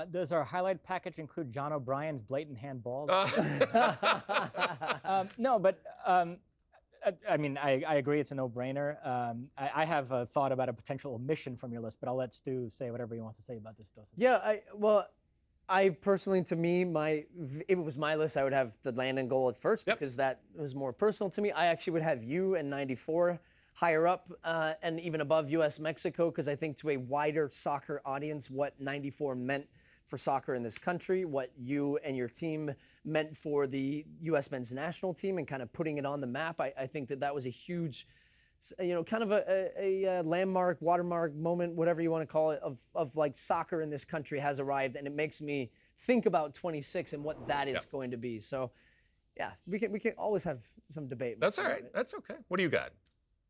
Does our highlight package include John O'Brien's blatant handball? No, but I mean, I agree it's a no-brainer. I have a thought about a potential omission from your list, but I'll let Stu say whatever he wants to say about this. Yeah, I personally, to me, if it was my list, I would have the Landon goal at first because that was more personal to me. I actually would have you and 94 higher up and even above US-Mexico, because I think to a wider soccer audience, what 94 meant for soccer in this country, what you and your team meant for the U.S. men's national team and kind of putting it on the map, I think that was a huge, kind of a landmark, watermark moment, whatever you want to call it, of like soccer in this country has arrived, and it makes me think about 26 and what that is going to be. So, yeah, we can always have some debate. That's all right. That's okay. What do you got?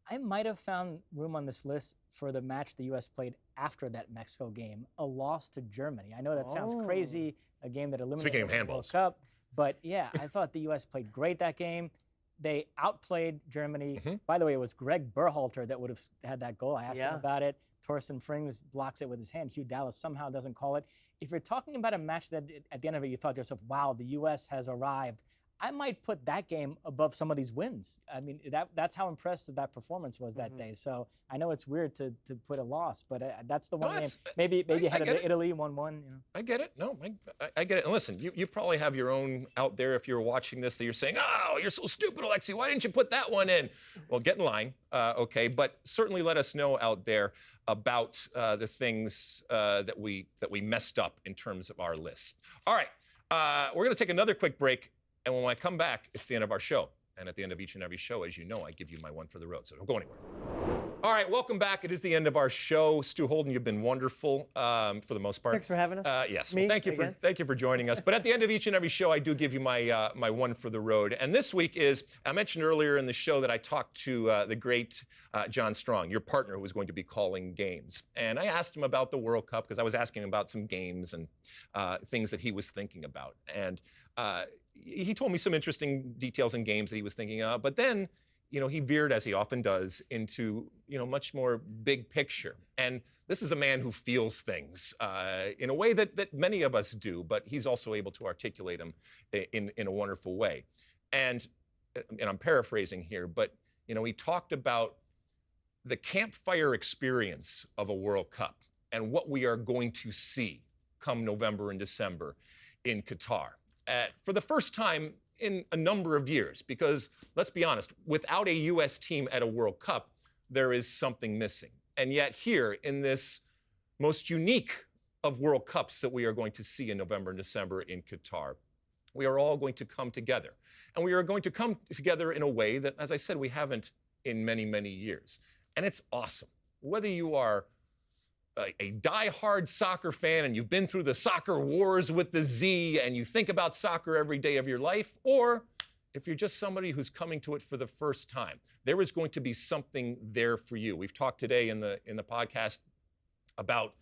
I might have found room on this list for the match the U.S. played after that Mexico game, a loss to Germany. I know that sounds crazy, a game that eliminated the World Cup, but yeah, I thought the U.S. played great that game. They outplayed Germany. By the way, it was Greg Berhalter that would have had that goal. I asked him about it. Torsten Frings blocks it with his hand. Hugh Dallas somehow doesn't call it. If you're talking about a match that at the end of it you thought to yourself, wow, the U.S. has arrived, I might put that game above some of these wins. I mean, that's how impressive that performance was that day. So I know it's weird to put a loss, but that's the one game. Maybe ahead of Italy 1-1. You know. I get it. No, I get it. And listen, you probably have your own out there if you're watching this that you're saying, oh, you're so stupid, Alexi. Why didn't you put that one in? Well, get in line, okay? But certainly let us know out there about the things that we messed up in terms of our lists. All right, we're going to take another quick break. And when I come back, it's the end of our show. And at the end of each and every show, as you know, I give you my one for the road. So don't go anywhere. All right, welcome back. It is the end of our show. Stu Holden, you've been wonderful for the most part. Thanks for having us. Yes, well, thank you for joining us. But at the end of each and every show, I do give you my my one for the road. And this week is, I mentioned earlier in the show that I talked to the great John Strong, your partner who was going to be calling games. And I asked him about the World Cup because I was asking him about some games and things that he was thinking about. And he told me some interesting details in games that he was thinking of, but then, he veered, as he often does, into, much more big picture. And this is a man who feels things in a way that many of us do, but he's also able to articulate them in a wonderful way. And I'm paraphrasing here, but, he talked about the campfire experience of a World Cup and what we are going to see come November and December in Qatar. For the first time in a number of years, because let's be honest, without a U.S. team at a World Cup, there is something missing. And yet here, in this most unique of World Cups that we are going to see in November and December in Qatar, we are all going to come together. And we are going to come together in a way that, as I said, we haven't in many, many years. And it's awesome. Whether you are a die-hard soccer fan and you've been through the soccer wars with the Z and you think about soccer every day of your life, or if you're just somebody who's coming to it for the first time, there is going to be something there for you. We've talked today in the podcast about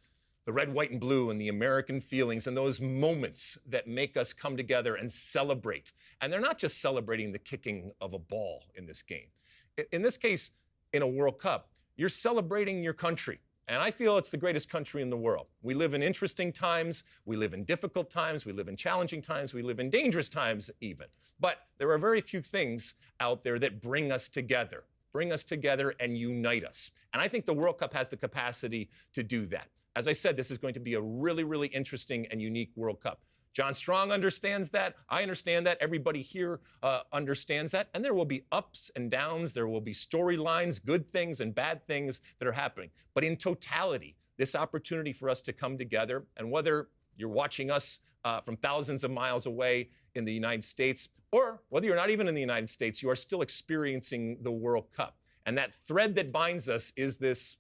the red, white, and blue and the American feelings and those moments that make us come together and celebrate. And they're not just celebrating the kicking of a ball in this game. In this case, in a World Cup, you're celebrating your country. And I feel it's the greatest country in the world. We live in interesting times, we live in difficult times, we live in challenging times, we live in dangerous times even. But there are very few things out there that bring us together and unite us. And I think the World Cup has the capacity to do that. As I said, this is going to be a really, really interesting and unique World Cup. John Strong understands that. I understand that. Everybody here understands that. And there will be ups and downs. There will be storylines, good things and bad things that are happening. But in totality, this opportunity for us to come together, and whether you're watching us from thousands of miles away in the United States, or whether you're not even in the United States, you are still experiencing the World Cup. And that thread that binds us is this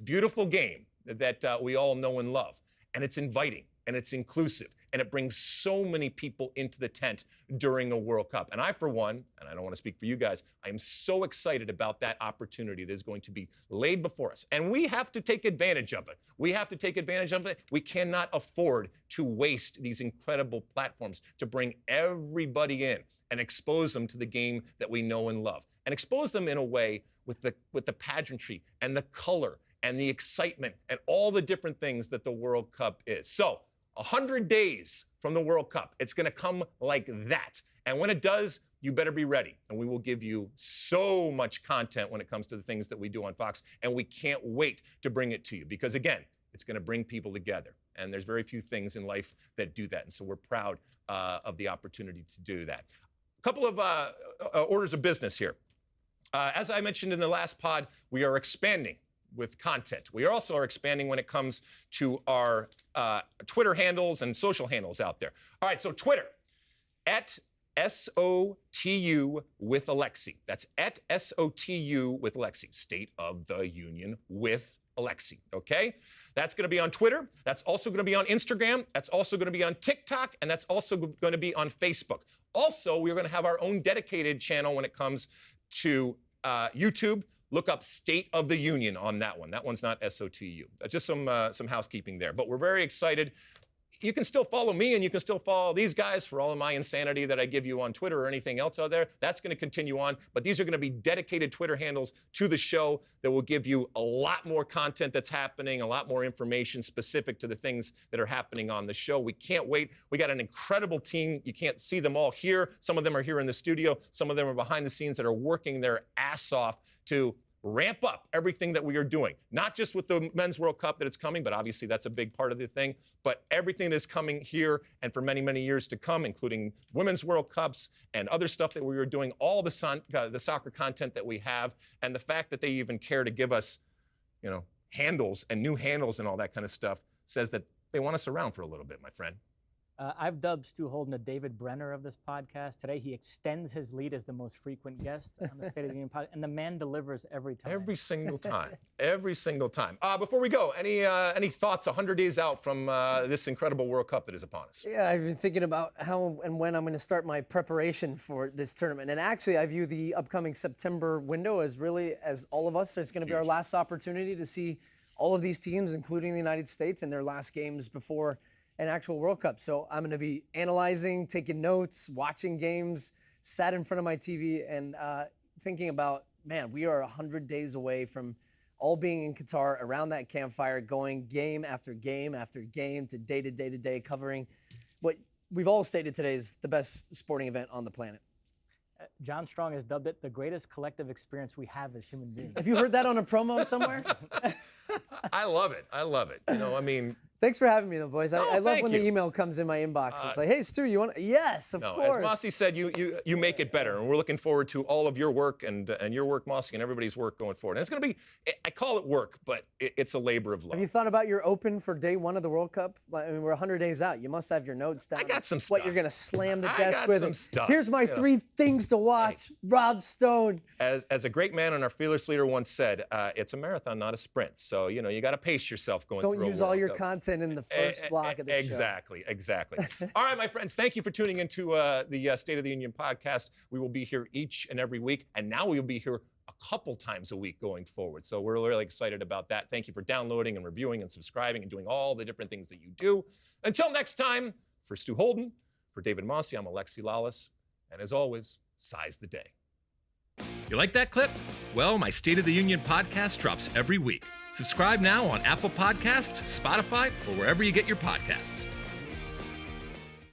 beautiful game that we all know and love. And it's inviting, and it's inclusive, and it brings so many people into the tent during a World Cup. And I, for one, and I don't want to speak for you guys, I am so excited about that opportunity that is going to be laid before us. And we have to take advantage of it. We have to take advantage of it. We cannot afford to waste these incredible platforms to bring everybody in and expose them to the game that we know and love. And expose them in a way with the pageantry and the color and the excitement and all the different things that the World Cup is. So, 100 days from the World Cup, it's going to come like that. And when it does, you better be ready. And we will give you so much content when it comes to the things that we do on Fox. And we can't wait to bring it to you because, again, it's going to bring people together. And there's very few things in life that do that. And so we're proud of the opportunity to do that. A couple of orders of business here. As I mentioned in the last pod, we are expanding with content. We also are expanding when it comes to our Twitter handles and social handles out there. All right, so Twitter, at SOTU with Alexi. That's at SOTU with Alexi, State of the Union with Alexi, okay? That's going to be on Twitter. That's also going to be on Instagram. That's also going to be on TikTok. And that's also going to be on Facebook. Also, we're going to have our own dedicated channel when it comes to YouTube. Look up State of the Union on that one. That one's not SOTU. Just some housekeeping there. But we're very excited. You can still follow me and you can still follow these guys for all of my insanity that I give you on Twitter or anything else out there. That's going to continue on. But these are going to be dedicated Twitter handles to the show that will give you a lot more content that's happening, a lot more information specific to the things that are happening on the show. We can't wait. We got an incredible team. You can't see them all here. Some of them are here in the studio. Some of them are behind the scenes that are working their ass off to ramp up everything that we are doing, not just with the Men's World Cup that it's coming, but obviously that's a big part of the thing, but everything that is coming here and for many, many years to come, including Women's World Cups and other stuff that we are doing, all the soccer content that we have, and the fact that they even care to give us, handles and new handles and all that kind of stuff says that they want us around for a little bit, my friend. I've dubbed Stu Holden the David Brenner of this podcast. Today, he extends his lead as the most frequent guest on the State of the Union podcast, and the man delivers every time. Every single time. Every single time. Before we go, any thoughts 100 days out from this incredible World Cup that is upon us? Yeah, I've been thinking about how and when I'm going to start my preparation for this tournament. And actually, I view the upcoming September window as really, as all of us, it's going to be our last opportunity to see all of these teams, including the United States, in their last games before an actual World Cup. So I'm going to be analyzing, taking notes, watching games, sat in front of my TV and thinking about, man, we are 100 days away from all being in Qatar around that campfire, going game after game after game to day, covering what we've all stated today is the best sporting event on the planet. John Strong has dubbed it the greatest collective experience we have as human beings. Have you heard that on a promo somewhere? I love it. I love it. Thanks for having me, though, boys. I love when you. the email comes in my inbox. It's like, hey, Stu, you want? Yes, of course. As Mosse said, you make it better, and we're looking forward to all of your work and your work, Mosse, and everybody's work going forward. And it's going to be, I call it work, but it's a labor of love. Have you thought about your open for day one of the World Cup? I mean, we're 100 days out. You must have your notes down. I got some stuff. What you're going to slam the desk got with. some stuff. Here's my 3 things to watch. Hey. Rob Stone. As a great man and our fearless leader once said, it's a marathon, not a sprint. So, you got to pace yourself going through a World Cup. Don't use all your content in the first block of the show. Exactly. All right, my friends, thank you for tuning into the State of the Union podcast. We will be here each and every week, and now we will be here a couple times a week going forward. So we're really excited about that. Thank you for downloading and reviewing and subscribing and doing all the different things that you do. Until next time, for Stu Holden, for David Mosse, I'm Alexi Lalas, and as always, size the day. You like that clip? Well, my State of the Union podcast drops every week. Subscribe now on Apple Podcasts, Spotify, or wherever you get your podcasts.